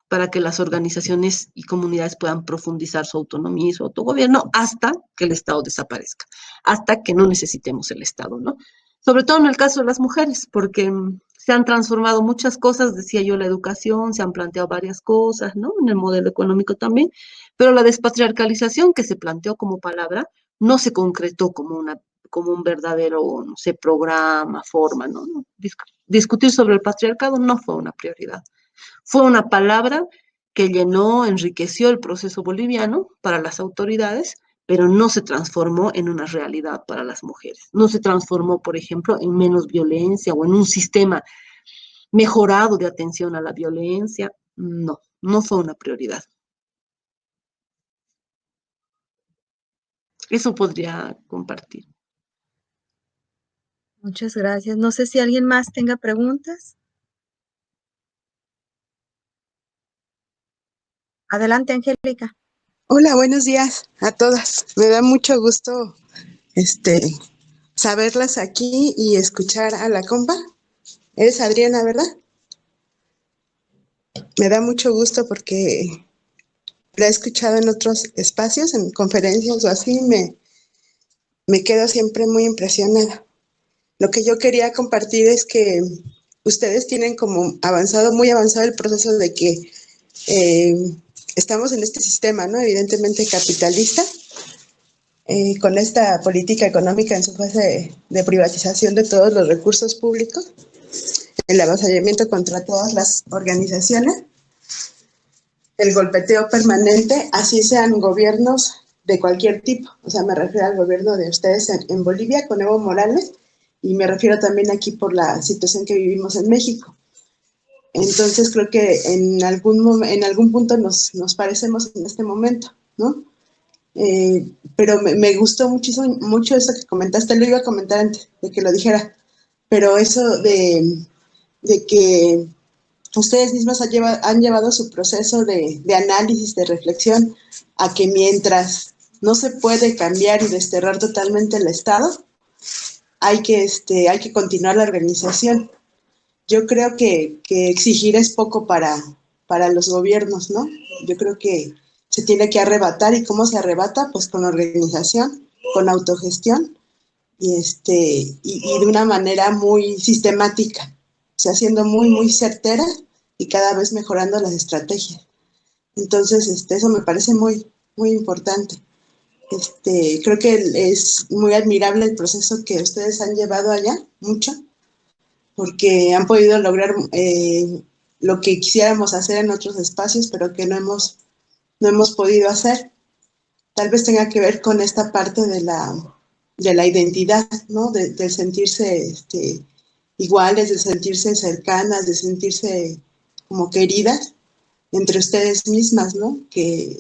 para que las organizaciones y comunidades puedan profundizar su autonomía y su autogobierno hasta que el Estado desaparezca, hasta que no necesitemos el Estado, ¿no? Sobre todo en el caso de las mujeres, porque se han transformado muchas cosas, decía yo, la educación, se han planteado varias cosas, ¿no? En el modelo económico también, pero la despatriarcalización que se planteó como palabra no se concretó como un verdadero, no sé, programa, forma, ¿no? Discutir sobre el patriarcado no fue una prioridad. Fue una palabra que llenó, enriqueció el proceso boliviano para las autoridades, pero no se transformó en una realidad para las mujeres. No se transformó, por ejemplo, en menos violencia o en un sistema mejorado de atención a la violencia. No, no fue una prioridad. Eso podría compartir. Muchas gracias. No sé si alguien más tenga preguntas. Adelante, Angélica. Hola, buenos días a todas. Me da mucho gusto saberlas aquí y escuchar a la compa. Eres Adriana, ¿verdad? Me da mucho gusto porque la he escuchado en otros espacios, en conferencias o así, me quedo siempre muy impresionada. Lo que yo quería compartir es que ustedes tienen como muy avanzado el proceso de que estamos en este sistema, ¿no? Evidentemente capitalista, con esta política económica en su fase de privatización de todos los recursos públicos, el avasallamiento contra todas las organizaciones, el golpeteo permanente, así sean gobiernos de cualquier tipo. O sea, me refiero al gobierno de ustedes en Bolivia con Evo Morales, y me refiero también aquí por la situación que vivimos en México. Entonces creo que en algún punto nos parecemos en este momento, ¿no? Pero me gustó mucho eso que comentaste, lo iba a comentar antes de que lo dijera, pero eso de que ustedes mismas han llevado su proceso de análisis, de reflexión, a que mientras no se puede cambiar y desterrar totalmente el Estado, hay que continuar la organización. Yo creo que exigir es poco para los gobiernos, ¿no? Yo creo que se tiene que arrebatar. ¿Y cómo se arrebata? Pues con organización, con autogestión y de una manera muy sistemática, o sea, siendo muy certera y cada vez mejorando las estrategias. Entonces, eso me parece muy importante. Creo que es muy admirable el proceso que ustedes han llevado allá, mucho, porque han podido lograr lo que quisiéramos hacer en otros espacios, pero que no hemos podido hacer. Tal vez tenga que ver con esta parte de la identidad, ¿no? De sentirse iguales, de sentirse cercanas, de sentirse como queridas entre ustedes mismas, ¿no? Que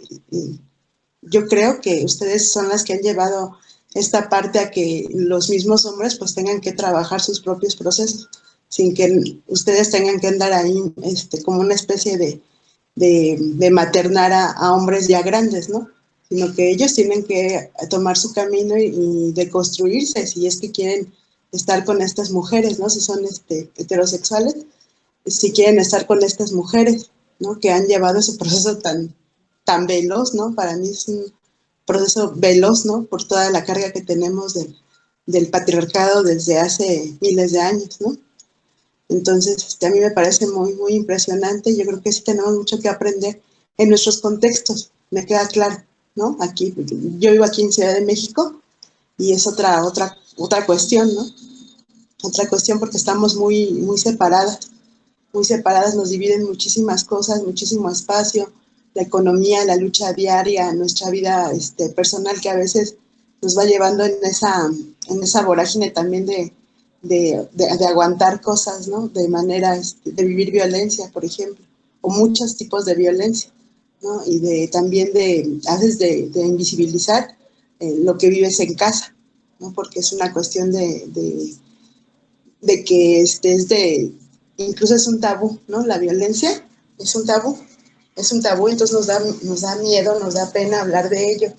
yo creo que ustedes son las que han llevado esta parte a que los mismos hombres pues tengan que trabajar sus propios procesos, sin que ustedes tengan que andar ahí como una especie de maternar a hombres ya grandes, ¿no? Sino que ellos tienen que tomar su camino y deconstruirse si es que quieren estar con estas mujeres, ¿no? Si son heterosexuales, si quieren estar con estas mujeres, ¿no? Que han llevado ese proceso tan veloz, ¿no? Para mí es un proceso veloz, ¿no? Por toda la carga que tenemos del patriarcado desde hace miles de años, ¿no? Entonces, a mí me parece muy impresionante. Yo creo que sí tenemos mucho que aprender en nuestros contextos, me queda claro, ¿no? Aquí, yo vivo aquí en Ciudad de México y es otra cuestión, ¿no? Otra cuestión porque estamos muy separadas, nos dividen muchísimas cosas, muchísimo espacio, la economía, la lucha diaria, nuestra vida personal que a veces nos va llevando en esa vorágine también de aguantar cosas, ¿no? De manera de vivir violencia, por ejemplo, o muchos tipos de violencia, ¿no? Y también a veces de invisibilizar lo que vives en casa, ¿no? Porque es una cuestión de que incluso es un tabú, ¿no? La violencia es un tabú, entonces nos da miedo, nos da pena hablar de ello.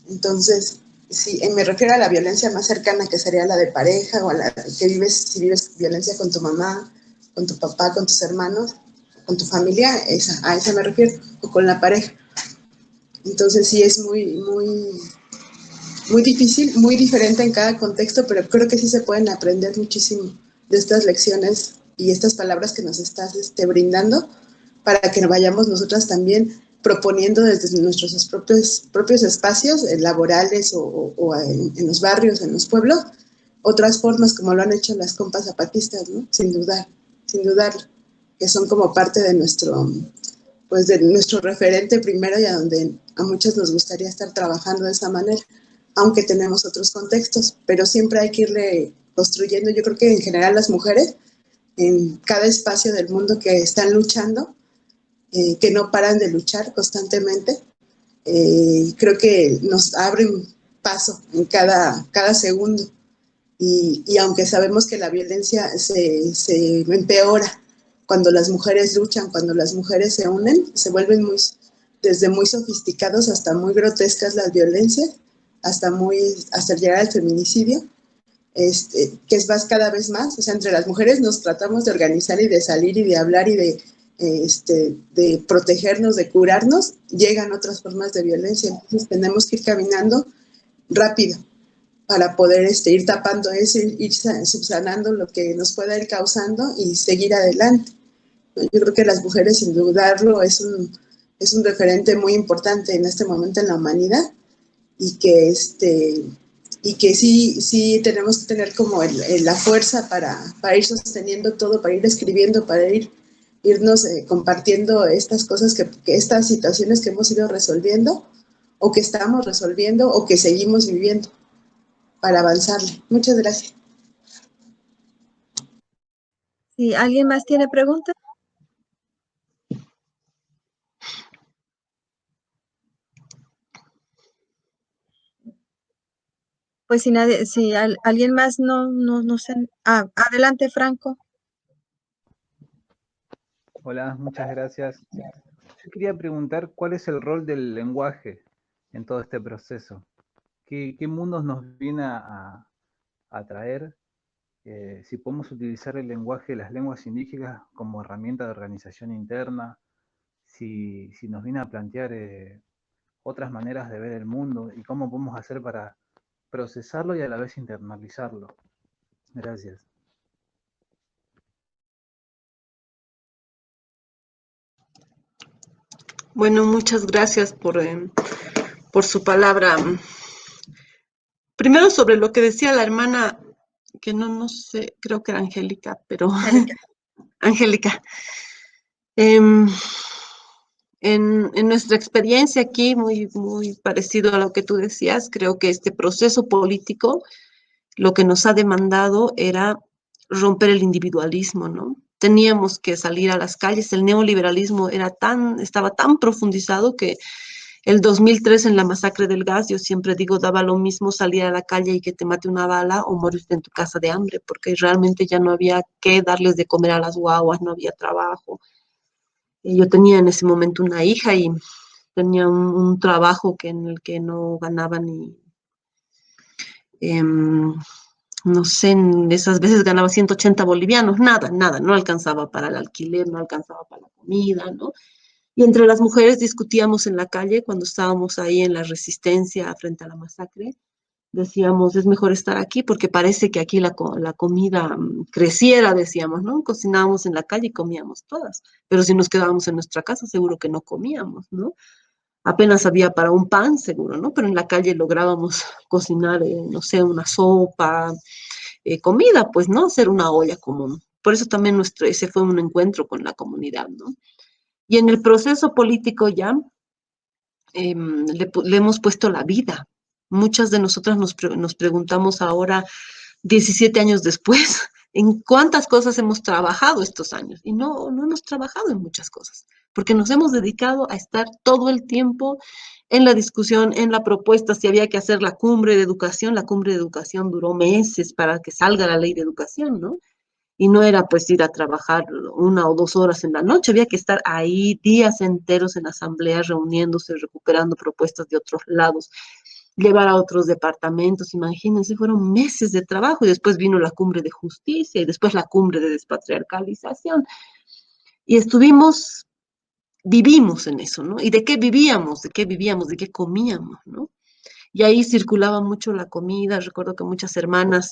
Entonces, sí, me refiero a la violencia más cercana, que sería la de pareja, o a la que vives, si vives violencia con tu mamá, con tu papá, con tus hermanos, con tu familia, a esa me refiero, o con la pareja. Entonces sí es muy difícil, muy diferente en cada contexto, pero creo que sí se pueden aprender muchísimo de estas lecciones y estas palabras que nos estás brindando, para que vayamos nosotras también proponiendo desde nuestros propios espacios laborales o en los barrios, en los pueblos, otras formas como lo han hecho las compas zapatistas, ¿no? Sin dudar, que son como parte de nuestro referente primero, y a donde a muchas nos gustaría estar trabajando de esa manera, aunque tenemos otros contextos, pero siempre hay que irle construyendo. Yo creo que en general las mujeres, en cada espacio del mundo que están luchando, que no paran de luchar constantemente, creo que nos abren paso en cada segundo. Y aunque sabemos que la violencia se empeora cuando las mujeres luchan, cuando las mujeres se unen, se vuelven desde muy sofisticados hasta muy grotescas las violencias, hasta llegar al feminicidio, que es más cada vez más. O sea, entre las mujeres nos tratamos de organizar y de salir y de hablar y de protegernos, de curarnos. Llegan otras formas de violencia, entonces tenemos que ir caminando rápido para poder ir tapando eso, ir subsanando lo que nos pueda ir causando y seguir adelante. Yo creo que las mujeres, sin dudarlo, es un referente muy importante en este momento en la humanidad, y que sí tenemos que tener como la fuerza para ir sosteniendo todo, para ir escribiendo, para irnos compartiendo estas cosas, que estas situaciones que hemos ido resolviendo, o que estamos resolviendo, o que seguimos viviendo, para avanzarle. Muchas gracias. Si alguien más tiene preguntas. Pues si alguien más no sé. Adelante, Franco. Hola, muchas gracias. Yo quería preguntar cuál es el rol del lenguaje en todo este proceso. ¿Qué mundos nos viene a traer? Si podemos utilizar el lenguaje de las lenguas indígenas como herramienta de organización interna, si nos viene a plantear otras maneras de ver el mundo y cómo podemos hacer para procesarlo y a la vez internalizarlo. Gracias. Bueno, muchas gracias por su palabra. Primero, sobre lo que decía la hermana, que no sé, creo que era Angélica, pero Angélica. En nuestra experiencia aquí, muy parecido a lo que tú decías, creo que este proceso político lo que nos ha demandado era romper el individualismo, ¿no? Teníamos que salir a las calles, el neoliberalismo estaba tan profundizado que el 2003 en la masacre del gas, yo siempre digo, daba lo mismo salir a la calle y que te mate una bala o morirte en tu casa de hambre, porque realmente ya no había que darles de comer a las guaguas, no había trabajo. Y yo tenía en ese momento una hija y tenía un trabajo en el que no ganaba ni, no sé, en esas veces ganaba 180 bolivianos, nada, no alcanzaba para el alquiler, no alcanzaba para la comida, ¿no? Y entre las mujeres discutíamos en la calle cuando estábamos ahí en la resistencia frente a la masacre. Decíamos, es mejor estar aquí porque parece que aquí la comida creciera, decíamos, ¿no? Cocinábamos en la calle y comíamos todas, pero si nos quedábamos en nuestra casa seguro que no comíamos, ¿no? Apenas había para un pan, seguro, ¿no? Pero en la calle lográbamos cocinar, no sé, una sopa, comida, pues, ¿no? Hacer una olla común. Por eso también ese fue un encuentro con la comunidad, ¿no? Y en el proceso político ya le hemos puesto la vida. Muchas de nosotras nos preguntamos ahora, 17 años después, en cuántas cosas hemos trabajado estos años. Y no hemos trabajado en muchas cosas. porque nos hemos dedicado a estar todo el tiempo en la discusión, en la propuesta, si había que hacer la cumbre de educación. La cumbre de educación duró meses para que salga la ley de educación, ¿no? Y no era pues ir a trabajar 1 o 2 horas en la noche, había que estar ahí días enteros en asambleas, reuniéndose, recuperando propuestas de otros lados, llevar a otros departamentos. Imagínense, fueron meses de trabajo y después vino la cumbre de justicia y después la cumbre de despatriarcalización. Y vivimos en eso, ¿no? ¿Y de qué vivíamos? ¿De qué vivíamos? ¿De qué comíamos, ¿no? Y ahí circulaba mucho la comida. Recuerdo que muchas hermanas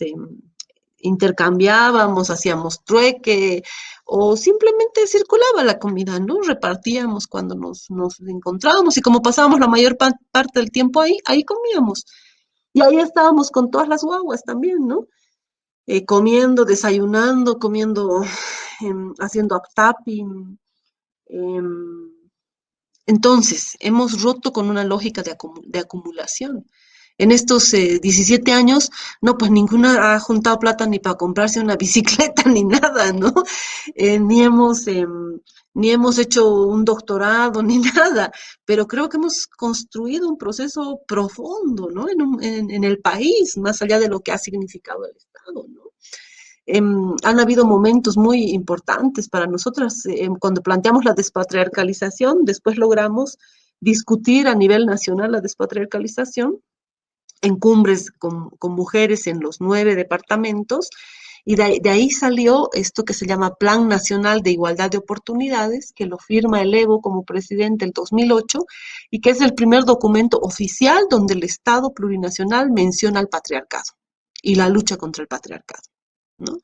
intercambiábamos, hacíamos trueque o simplemente circulaba la comida, ¿no? Repartíamos cuando nos encontrábamos y como pasábamos la mayor parte del tiempo ahí comíamos. Y ahí estábamos con todas las guaguas también, ¿no? Comiendo, desayunando, comiendo, haciendo uptapping. em, entonces, hemos roto con una lógica de acumulación. En estos 17 años, no, pues ninguna ha juntado plata ni para comprarse una bicicleta ni nada, ¿no? Ni hemos hecho un doctorado ni nada, pero creo que hemos construido un proceso profundo, ¿no? En el país, más allá de lo que ha significado el Estado, ¿no? Han habido momentos muy importantes para nosotras. Cuando planteamos la despatriarcalización, después logramos discutir a nivel nacional la despatriarcalización en cumbres con mujeres en los 9 departamentos, y de ahí salió esto que se llama Plan Nacional de Igualdad de Oportunidades, que lo firma el Evo como presidente en 2008, y que es el primer documento oficial donde el Estado plurinacional menciona al patriarcado y la lucha contra el patriarcado, ¿no?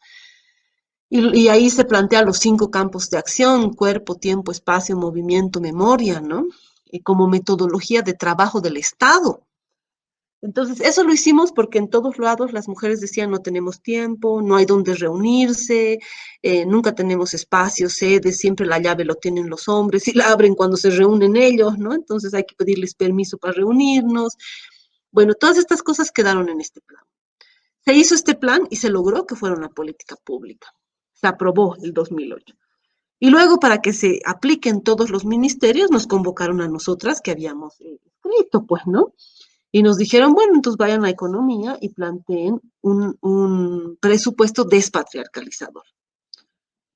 Y ahí se plantean los 5 campos de acción: cuerpo, tiempo, espacio, movimiento, memoria, ¿no? Y como metodología de trabajo del Estado. Entonces, eso lo hicimos porque en todos lados las mujeres decían: no tenemos tiempo, no hay donde reunirse, nunca tenemos espacio, sedes, siempre la llave lo tienen los hombres y la abren cuando se reúnen ellos, ¿no? Entonces hay que pedirles permiso para reunirnos. Bueno, todas estas cosas quedaron en este plan. Se hizo este plan y se logró que fuera una política pública. Se aprobó el 2008. Y luego, para que se aplique en todos los ministerios, nos convocaron a nosotras que habíamos escrito, pues, ¿no? Y nos dijeron: bueno, entonces vayan a economía y planteen un presupuesto despatriarcalizador.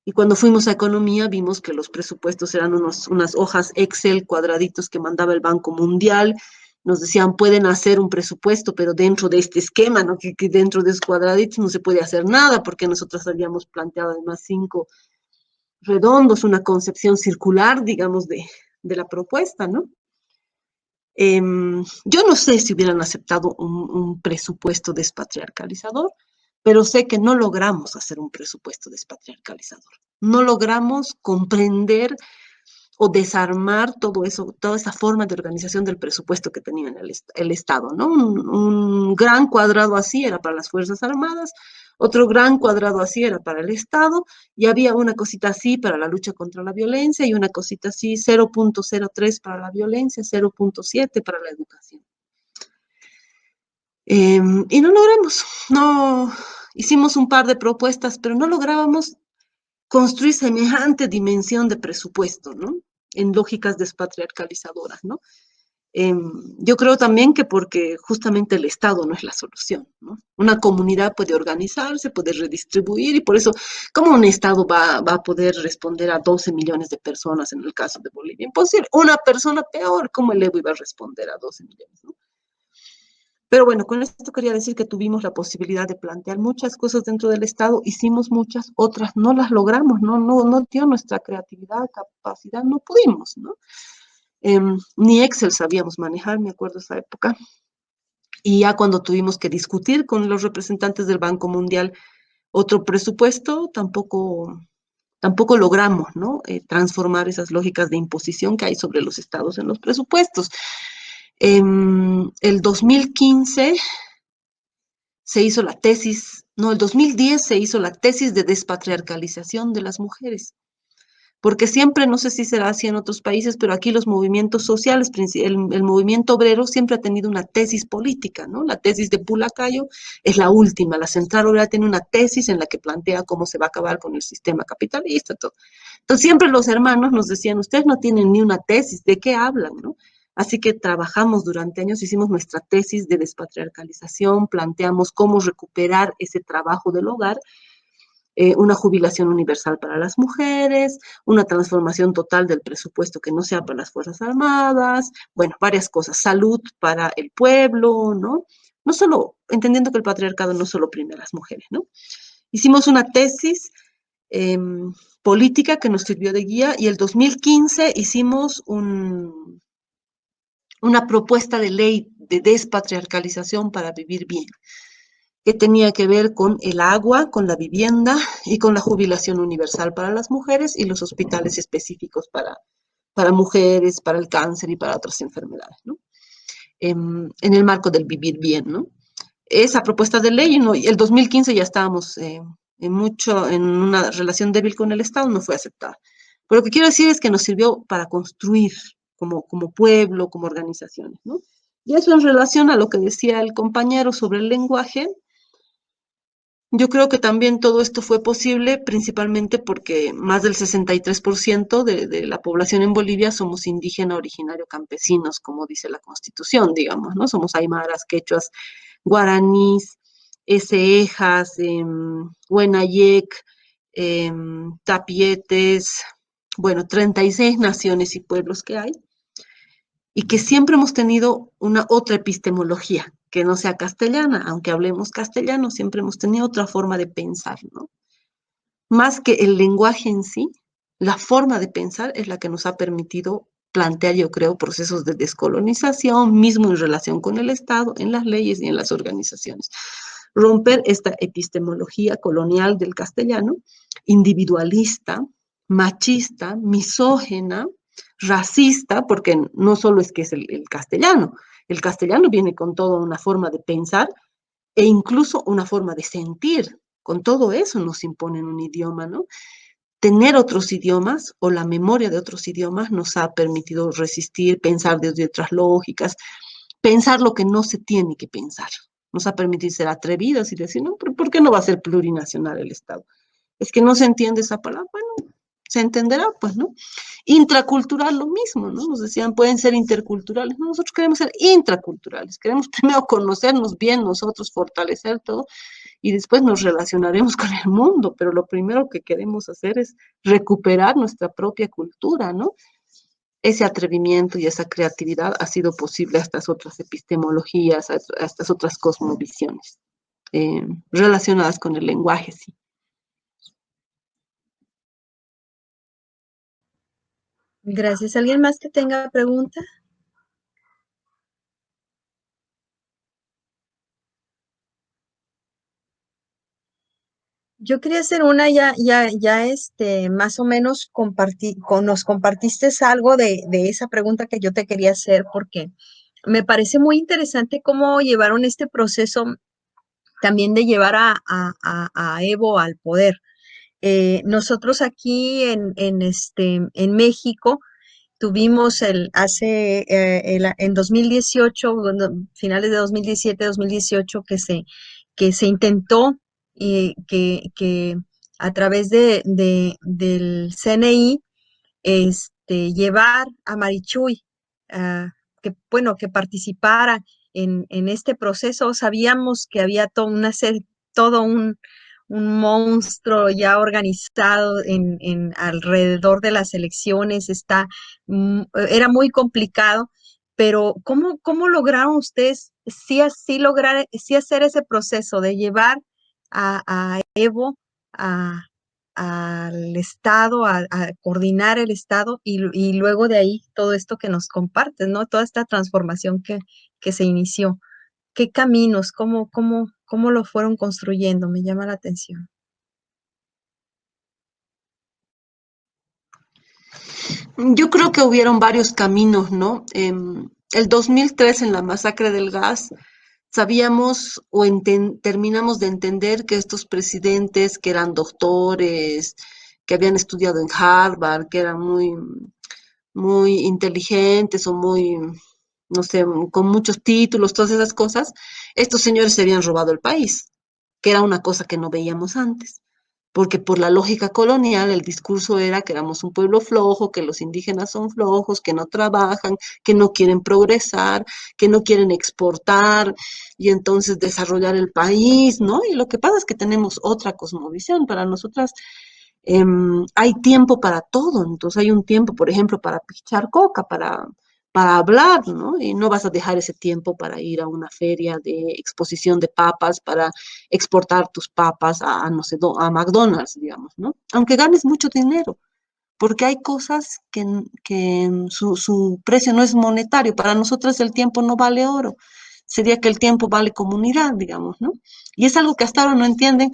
Y cuando fuimos a economía vimos que los presupuestos eran unas hojas Excel, cuadraditos que mandaba el Banco Mundial. Nos decían: pueden hacer un presupuesto, pero dentro de este esquema, ¿no? Que dentro de esos cuadraditos no se puede hacer nada, porque nosotros habíamos planteado además 5 redondos, una concepción circular, digamos, de la propuesta, ¿no? Yo no sé si hubieran aceptado un presupuesto despatriarcalizador, pero sé que no logramos hacer un presupuesto despatriarcalizador. No logramos comprender o desarmar todo eso, toda esa forma de organización del presupuesto que tenía el Estado, ¿no? Un gran cuadrado así era para las Fuerzas Armadas, otro gran cuadrado así era para el Estado, y había una cosita así para la lucha contra la violencia, y una cosita así, 0.03 para la violencia, 0.7 para la educación. Y no logramos, no hicimos un par de propuestas, pero no lográbamos construir semejante dimensión de presupuesto, ¿no? En lógicas despatriarcalizadoras, ¿no? Yo creo también que porque justamente el Estado no es la solución, ¿no? Una comunidad puede organizarse, puede redistribuir, y por eso, ¿cómo un Estado va a poder responder a 12 millones de personas en el caso de Bolivia? Imposible. Una persona peor, ¿cómo el Evo iba a responder a 12 millones, ¿no? Pero bueno, con esto quería decir que tuvimos la posibilidad de plantear muchas cosas dentro del Estado, hicimos muchas, otras no las logramos, no dio nuestra creatividad, capacidad, no pudimos, ¿no? Ni Excel sabíamos manejar, me acuerdo esa época. Y ya cuando tuvimos que discutir con los representantes del Banco Mundial otro presupuesto, tampoco logramos, ¿no? Transformar esas lógicas de imposición que hay sobre los estados en los presupuestos. El 2015 se hizo la tesis, no, el 2010 se hizo la tesis de despatriarcalización de las mujeres. porque siempre, no sé si será así en otros países, pero aquí los movimientos sociales, el movimiento obrero siempre ha tenido una tesis política, ¿no? La tesis de Pulacayo es la última, la Central Obrera tiene una tesis en la que plantea cómo se va a acabar con el sistema capitalista, todo. Entonces siempre los hermanos nos decían, ustedes no tienen ni una tesis, ¿de qué hablan, no? Así que trabajamos durante años, hicimos nuestra tesis de despatriarcalización, planteamos cómo recuperar ese trabajo del hogar, una jubilación universal para las mujeres, una transformación total del presupuesto que no sea para las Fuerzas Armadas, bueno, varias cosas, salud para el pueblo, ¿no? No solo, entendiendo que el patriarcado no solo oprime a las mujeres, ¿no? Hicimos una tesis eh, política que nos sirvió de guía y el 2015 hicimos una propuesta de ley de despatriarcalización para vivir bien, que tenía que ver con el agua, con la vivienda y con la jubilación universal para las mujeres y los hospitales específicos para mujeres, para el cáncer y para otras enfermedades, ¿no? En el marco del vivir bien, ¿no? Esa propuesta de ley, ¿no? El 2015 ya estábamos en una relación débil con el Estado, no fue aceptada. Pero lo que quiero decir es que nos sirvió para construir como pueblo, como organizaciones, ¿no? Y eso en relación a lo que decía el compañero sobre el lenguaje, yo creo que también todo esto fue posible principalmente porque más del 63% de la población en Bolivia somos indígena, originario, campesinos, como dice la Constitución, digamos, ¿no? Somos aymaras, quechuas, guaraníes, esejas, huenayec, tapietes, bueno, 36 naciones y pueblos que hay, y que siempre hemos tenido una otra epistemología, que no sea castellana, aunque hablemos castellano, siempre hemos tenido otra forma de pensar, ¿no? Más que el lenguaje en sí, la forma de pensar es la que nos ha permitido plantear, yo creo, procesos de descolonización, mismo en relación con el Estado, en las leyes y en las organizaciones. Romper esta epistemología colonial del castellano, individualista, machista, misógena, racista, porque no solo es que es el castellano viene con toda una forma de pensar e incluso una forma de sentir. Con todo eso nos imponen un idioma, ¿no? Tener otros idiomas o la memoria de otros idiomas nos ha permitido resistir, pensar desde otras lógicas, pensar lo que no se tiene que pensar. Nos ha permitido ser atrevidos y decir, no, ¿por qué no va a ser plurinacional el Estado? Es que no se entiende esa palabra. Bueno, se entenderá, pues, ¿no? Intracultural, lo mismo, ¿no? Nos decían, pueden ser interculturales. No, nosotros queremos ser intraculturales. Queremos primero conocernos bien nosotros, fortalecer todo, y después nos relacionaremos con el mundo, pero lo primero que queremos hacer es recuperar nuestra propia cultura, ¿no? Ese atrevimiento y esa creatividad ha sido posible a estas otras epistemologías, a estas otras cosmovisiones relacionadas con el lenguaje, sí. Gracias. ¿Alguien más que tenga pregunta? Yo quería hacer una, más o menos nos compartiste algo de esa pregunta que yo te quería hacer, porque me parece muy interesante cómo llevaron este proceso también de llevar a Evo al poder. Nosotros aquí en México tuvimos en 2018, finales de 2017, 2018, que se intentó que a través del CNI llevar a Marichuy, que participara en este proceso. Sabíamos que había todo un monstruo ya organizado alrededor de las elecciones. Era muy complicado, pero ¿cómo lograron ustedes sí hacer ese proceso de llevar a Evo al Estado, a coordinar el Estado y luego de ahí todo esto que nos compartes, ¿no? Toda esta transformación que se inició? ¿Qué caminos, cómo lo fueron construyendo? Me llama la atención. Yo creo que hubieron varios caminos, ¿no? El 2003, en la masacre del gas, sabíamos terminamos de entender que estos presidentes que eran doctores, que habían estudiado en Harvard, que eran muy inteligentes o muy, no sé, con muchos títulos, todas esas cosas, estos señores se habían robado el país, que era una cosa que no veíamos antes. Porque por la lógica colonial el discurso era que éramos un pueblo flojo, que los indígenas son flojos, que no trabajan, que no quieren progresar, que no quieren exportar y entonces desarrollar el país, ¿no? Y lo que pasa es que tenemos otra cosmovisión. Para nosotras hay tiempo para todo, entonces hay un tiempo, por ejemplo, para pichar coca, para hablar, ¿no? Y no vas a dejar ese tiempo para ir a una feria de exposición de papas, para exportar tus papas a no sé, a McDonald's, digamos, ¿no? Aunque ganes mucho dinero, porque hay cosas que su precio no es monetario. Para nosotros el tiempo no vale oro. Sería que el tiempo vale comunidad, digamos, ¿no? Y es algo que hasta ahora no entienden.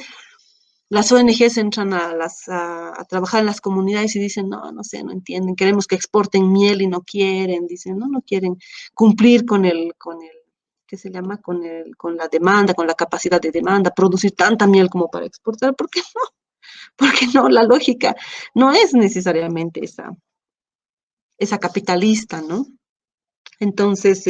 Las ONGs entran a trabajar en las comunidades y dicen, no, no sé, no entienden, queremos que exporten miel y no quieren, dicen, no, no quieren cumplir ¿qué se llama? Con la demanda, con la capacidad de demanda, producir tanta miel como para exportar. ¿Por qué no? Porque no, la lógica no es necesariamente esa capitalista, ¿no? Entonces,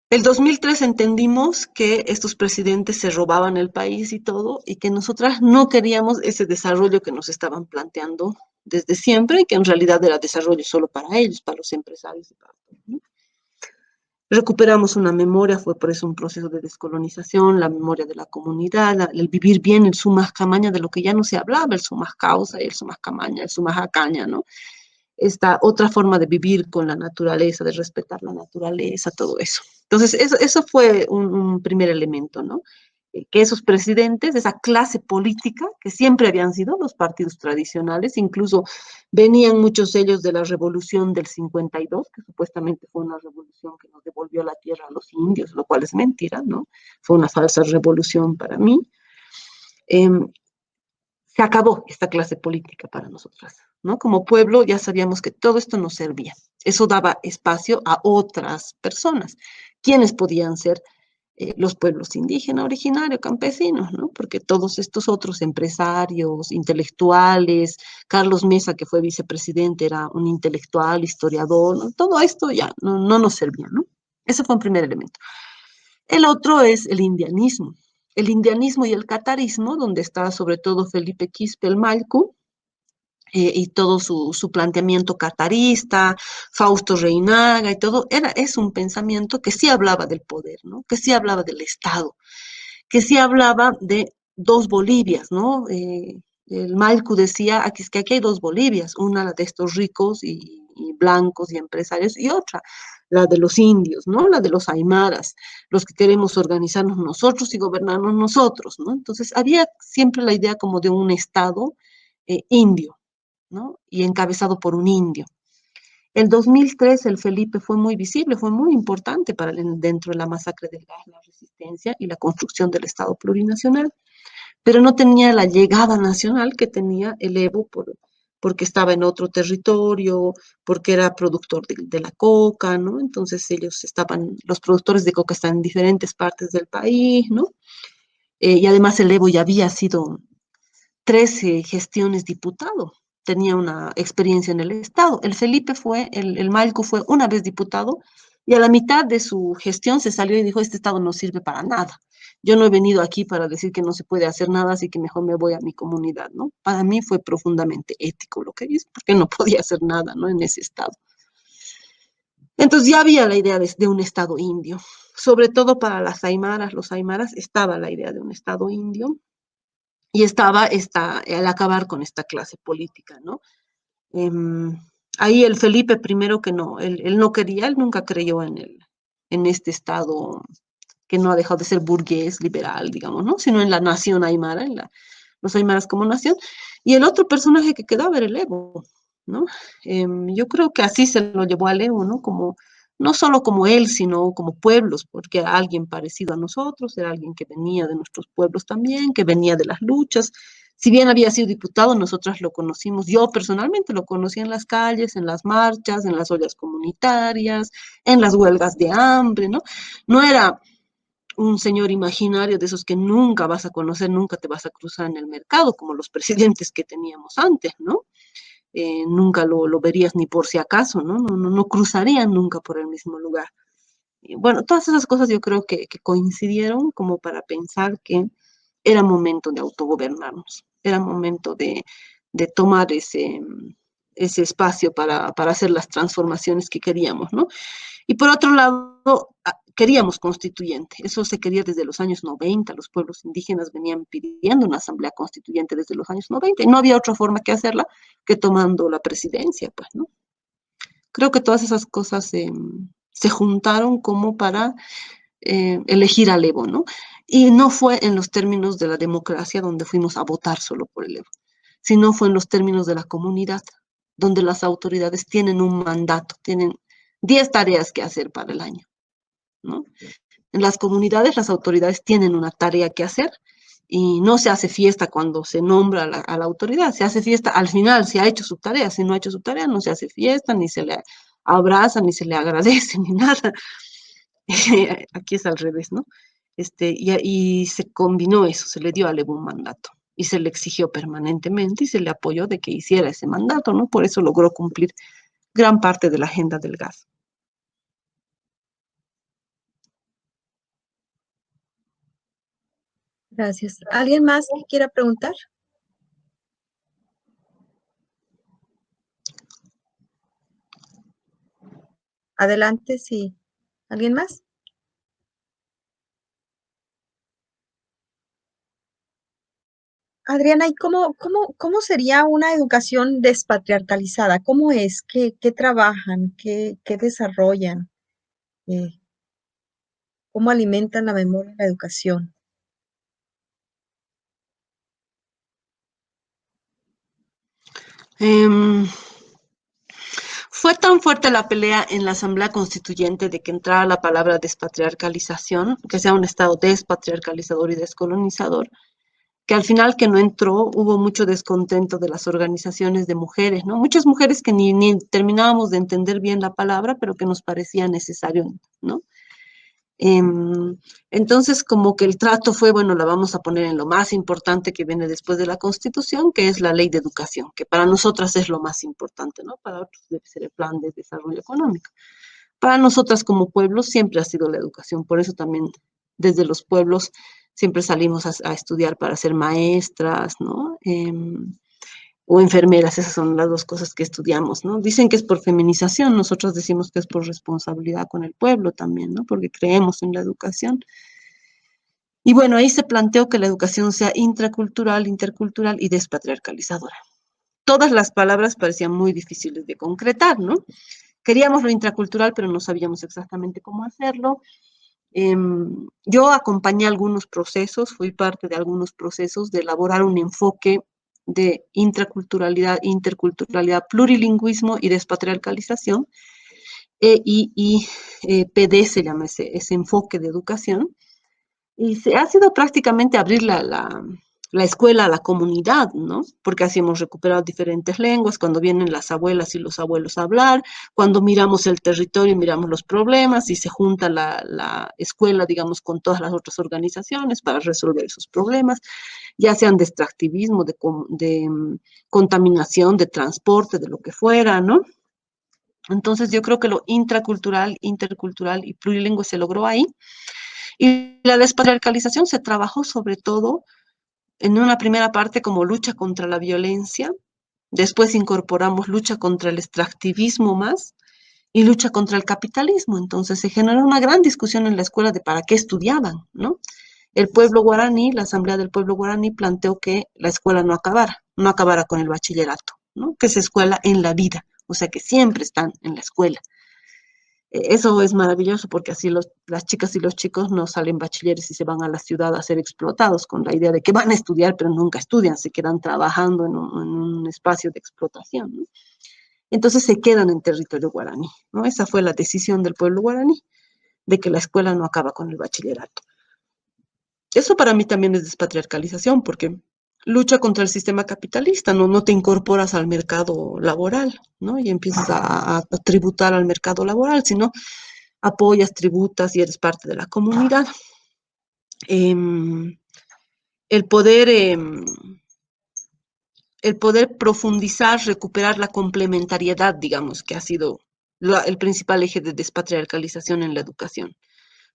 el 2003 entendimos que estos presidentes se robaban el país y todo, y que nosotras no queríamos ese desarrollo que nos estaban planteando desde siempre, y que en realidad era desarrollo solo para ellos, para los empresarios y para todos, ¿no? Recuperamos una memoria, fue por eso un proceso de descolonización, la memoria de la comunidad, el vivir bien el sumas camaña, de lo que ya no se hablaba, el sumas causa, el sumas camaña, el sumas acaña, ¿no? Esta otra forma de vivir con la naturaleza, de respetar la naturaleza, todo eso. Entonces, eso fue un primer elemento, ¿no? Que esos presidentes, esa clase política, que siempre habían sido los partidos tradicionales, incluso venían muchos de ellos de la revolución del 52, que supuestamente fue una revolución que nos devolvió la tierra a los indios, lo cual es mentira, ¿no? Fue una falsa revolución para mí. Eh, Se acabó esta clase política para nosotras, ¿no? Como pueblo ya sabíamos que todo esto nos servía. Eso daba espacio a otras personas, quienes podían ser los pueblos indígenas, originarios, campesinos, ¿no? Porque todos estos otros empresarios, intelectuales, Carlos Mesa, que fue vicepresidente, era un intelectual, historiador, ¿no? Todo esto ya no nos servía, ¿no? Ese fue un primer elemento. El otro es el indianismo. El indianismo y el catarismo, donde está sobre todo Felipe Quispe, el Malcu, y todo su planteamiento catarista, Fausto Reinaga y todo, es un pensamiento que sí hablaba del poder, ¿no? Que sí hablaba del Estado, que sí hablaba de dos Bolivias, ¿no? El Malcu decía que aquí hay dos Bolivias, una la de estos ricos y blancos y empresarios, y otra, la de los indios, ¿no? La de los aymaras, los que queremos organizarnos nosotros y gobernarnos nosotros, ¿no? Entonces había siempre la idea como de un Estado indio, ¿no? Y encabezado por un indio. El 2003 el Felipe fue muy visible, fue muy importante dentro de la masacre del gas, la resistencia y la construcción del Estado plurinacional, pero no tenía la llegada nacional que tenía el Evo porque estaba en otro territorio, porque era productor de la coca, ¿no? Entonces los productores de coca están en diferentes partes del país, ¿no? Y además el Evo ya había sido 13 gestiones diputado, tenía una experiencia en el Estado. El Malco fue una vez diputado y a la mitad de su gestión se salió y dijo, este Estado no sirve para nada. Yo no he venido aquí para decir que no se puede hacer nada, así que mejor me voy a mi comunidad, ¿no? Para mí fue profundamente ético lo que hizo, porque no podía hacer nada, ¿no? En ese Estado. Entonces ya había la idea de un Estado indio, sobre todo para los aymaras estaba la idea de un Estado indio, y estaba al acabar con esta clase política, ¿no? Ahí el Felipe primero que no, él no quería, él nunca creyó en este Estado que no ha dejado de ser burgués, liberal, digamos, ¿no? Sino en la nación aymara, los aymaras como nación. Y el otro personaje que quedaba era el Evo, ¿no? Yo creo que así se lo llevó al Evo, ¿no? No solo como él, sino como pueblos, porque era alguien parecido a nosotros, era alguien que venía de nuestros pueblos también, que venía de las luchas. Si bien había sido diputado, nosotras lo conocimos, yo personalmente lo conocí en las calles, en las marchas, en las ollas comunitarias, en las huelgas de hambre, ¿no? No era un señor imaginario de esos que nunca vas a conocer, nunca te vas a cruzar en el mercado, como los presidentes que teníamos antes, ¿no? Nunca lo verías ni por si acaso, ¿no? No cruzarían nunca por el mismo lugar. Y bueno, todas esas cosas yo creo que coincidieron como para pensar que era momento de autogobernarnos, era momento de tomar ese espacio para hacer las transformaciones que queríamos, ¿no? Y por otro lado, queríamos constituyente. Eso se quería desde los años 90. Los pueblos indígenas venían pidiendo una asamblea constituyente desde los años 90 y no había otra forma que hacerla que tomando la presidencia, pues, ¿no? Creo que todas esas cosas se juntaron como para elegir al Evo, ¿no? Y no fue en los términos de la democracia donde fuimos a votar solo por el Evo, sino fue en los términos de la comunidad, donde las autoridades tienen un mandato, tienen 10 tareas que hacer para el año, ¿no? En las comunidades las autoridades tienen una tarea que hacer y no se hace fiesta cuando se nombra a la autoridad, se hace fiesta al final, si ha hecho su tarea, si no ha hecho su tarea no se hace fiesta, ni se le abraza, ni se le agradece, ni nada. Aquí es al revés, ¿no? Y se combinó eso, se le dio a Evo un mandato y se le exigió permanentemente y se le apoyó de que hiciera ese mandato, ¿no? Por eso logró cumplir gran parte de la agenda del gas. Gracias. ¿Alguien más que quiera preguntar? Adelante, sí. ¿Alguien más? Adriana, ¿y cómo sería una educación despatriarcalizada? ¿Cómo es? ¿Qué trabajan? ¿Qué desarrollan? Eh, ¿Cómo alimentan la memoria y la educación? Em, Fue tan fuerte la pelea en la Asamblea Constituyente de que entrara la palabra despatriarcalización, que sea un Estado despatriarcalizador y descolonizador, que al final que no entró hubo mucho descontento de las organizaciones de mujeres, ¿no? Muchas mujeres que ni terminábamos de entender bien la palabra, pero que nos parecía necesario, ¿no? Entonces, como que el trato fue, bueno, la vamos a poner en lo más importante que viene después de la Constitución, que es la ley de educación, que para nosotras es lo más importante, ¿no? Para otros debe ser el plan de desarrollo económico. Para nosotras como pueblos siempre ha sido la educación, por eso también desde los pueblos siempre salimos a estudiar para ser maestras, ¿no? O enfermeras, esas son las dos cosas que estudiamos, ¿no? Dicen que es por feminización, nosotros decimos que es por responsabilidad con el pueblo también, ¿no? Porque creemos en la educación. Y bueno, ahí se planteó que la educación sea intracultural, intercultural y despatriarcalizadora. Todas las palabras parecían muy difíciles de concretar, ¿no? Queríamos lo intracultural, pero no sabíamos exactamente cómo hacerlo. Yo acompañé algunos procesos, fui parte de algunos procesos de elaborar un enfoque de intraculturalidad, interculturalidad, plurilingüismo y despatriarcalización, PD se llama ese enfoque de educación, y ha sido prácticamente abrir la escuela a la comunidad, ¿no? Porque así hemos recuperado diferentes lenguas, cuando vienen las abuelas y los abuelos a hablar, cuando miramos el territorio y miramos los problemas y se junta la escuela, digamos, con todas las otras organizaciones para resolver esos problemas, ya sean de extractivismo, de contaminación, de transporte, de lo que fuera, ¿no? Entonces yo creo que lo intracultural, intercultural y plurilingüe se logró ahí. Y la despatriarcalización se trabajó sobre todo en una primera parte como lucha contra la violencia, después incorporamos lucha contra el extractivismo más y lucha contra el capitalismo. Entonces se generó una gran discusión en la escuela de para qué estudiaban, ¿no? El pueblo guaraní, la Asamblea del Pueblo Guaraní planteó que la escuela no acabara con el bachillerato, ¿no? Que es escuela en la vida, o sea que siempre están en la escuela. Eso es maravilloso porque así las chicas y los chicos no salen bachilleres y se van a la ciudad a ser explotados con la idea de que van a estudiar, pero nunca estudian, se quedan trabajando en un espacio de explotación, ¿no? Entonces se quedan en territorio guaraní, ¿no? Esa fue la decisión del pueblo guaraní, de que la escuela no acaba con el bachillerato. Eso para mí también es despatriarcalización, porque lucha contra el sistema capitalista, no te incorporas al mercado laboral, ¿no? Y empiezas a tributar al mercado laboral, sino apoyas, tributas y eres parte de la comunidad. em, el poder, el poder profundizar, recuperar la complementariedad, digamos, que ha sido el principal eje de despatriarcalización en la educación.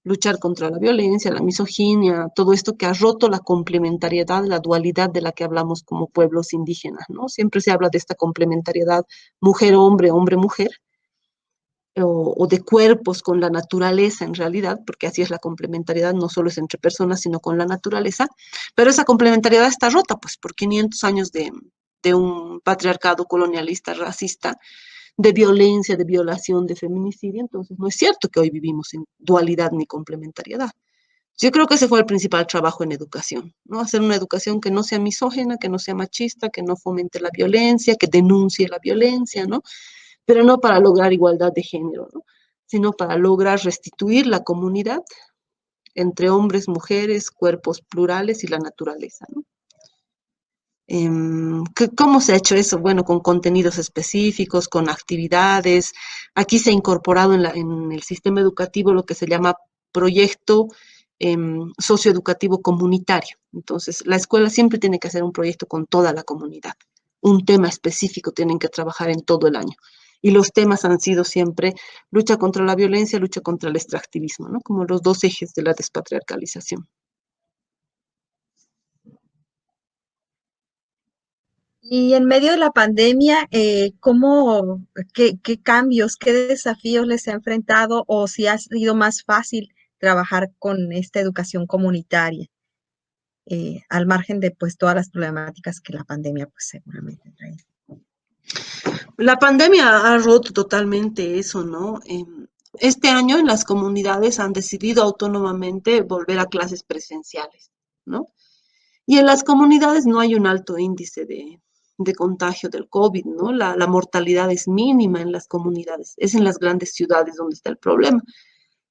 Luchar contra la violencia, la misoginia, todo esto que ha roto la complementariedad, la dualidad de la que hablamos como pueblos indígenas, ¿no? Siempre se habla de esta complementariedad mujer-hombre, hombre-mujer, o de cuerpos con la naturaleza en realidad, porque así es la complementariedad, no solo es entre personas, sino con la naturaleza, pero esa complementariedad está rota, pues, por 500 años de un patriarcado colonialista, racista, de violencia, de violación, de feminicidio. Entonces, no es cierto que hoy vivimos en dualidad ni complementariedad. Yo creo que ese fue el principal trabajo en educación, ¿no? Hacer una educación que no sea misógina, que no sea machista, que no fomente la violencia, que denuncie la violencia, ¿no? Pero no para lograr igualdad de género, ¿no? Sino para lograr restituir la comunidad entre hombres, mujeres, cuerpos plurales y la naturaleza, ¿no? ¿Cómo se ha hecho eso? Bueno, con contenidos específicos, con actividades. Aquí se ha incorporado en el sistema educativo lo que se llama proyecto socioeducativo comunitario. Entonces, la escuela siempre tiene que hacer un proyecto con toda la comunidad. Un tema específico tienen que trabajar en todo el año. Y los temas han sido siempre lucha contra la violencia, lucha contra el extractivismo, ¿no? Como los dos ejes de la despatriarcalización. Y en medio de la pandemia, qué cambios, qué desafíos les ha enfrentado o si ha sido más fácil trabajar con esta educación comunitaria, al margen de pues todas las problemáticas que la pandemia pues seguramente trae? La pandemia ha roto totalmente eso, ¿no? Este año en las comunidades han decidido autónomamente volver a clases presenciales, ¿no? Y en las comunidades no hay un alto índice de contagio del COVID, ¿no? La mortalidad es mínima en las comunidades, es en las grandes ciudades donde está el problema.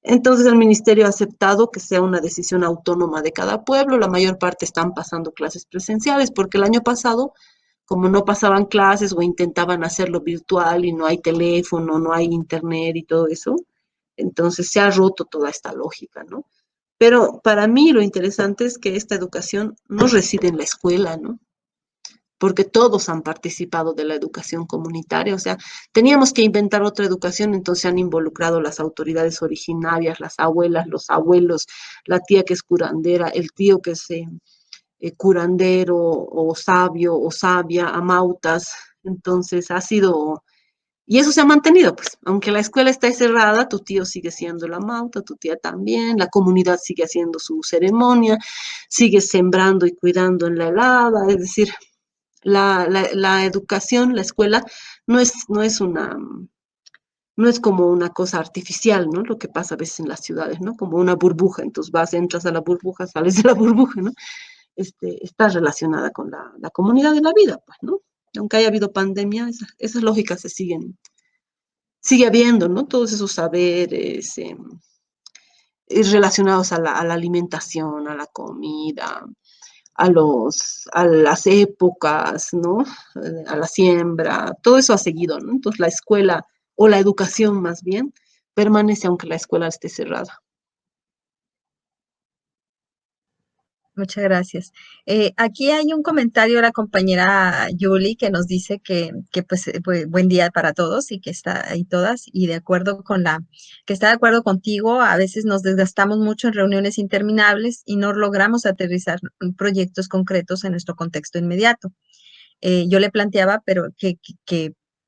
Entonces el ministerio ha aceptado que sea una decisión autónoma de cada pueblo. La mayor parte están pasando clases presenciales porque el año pasado, como no pasaban clases o intentaban hacerlo virtual y no hay teléfono, no hay internet y todo eso, entonces se ha roto toda esta lógica, ¿no? Pero para mí lo interesante es que esta educación no reside en la escuela, ¿no? Porque todos han participado de la educación comunitaria, o sea, teníamos que inventar otra educación, entonces se han involucrado las autoridades originarias, las abuelas, los abuelos, la tía que es curandera, el tío que es curandero o sabio o sabia, amautas, entonces ha sido, y eso se ha mantenido, pues, aunque la escuela está cerrada, tu tío sigue siendo la amauta, tu tía también, la comunidad sigue haciendo su ceremonia, sigue sembrando y cuidando en la helada, es decir, la educación, la escuela, no es como una cosa artificial, ¿no? Lo que pasa a veces en las ciudades, ¿no? Como una burbuja, entonces vas, entras a la burbuja, sales de la burbuja, ¿no? Está relacionada con la comunidad de la vida, pues, ¿no? Aunque haya habido pandemia, esas lógicas sigue habiendo, ¿no? Todos esos saberes relacionados a la alimentación, a la comida, a las épocas, ¿no? A la siembra, todo eso ha seguido, ¿no? Entonces la escuela o la educación más bien permanece aunque la escuela esté cerrada. Muchas gracias. Aquí hay un comentario de la compañera Yuli que nos dice que pues buen día para todos y que está ahí todas y de acuerdo que está de acuerdo contigo, a veces nos desgastamos mucho en reuniones interminables y no logramos aterrizar proyectos concretos en nuestro contexto inmediato. Yo le planteaba, pero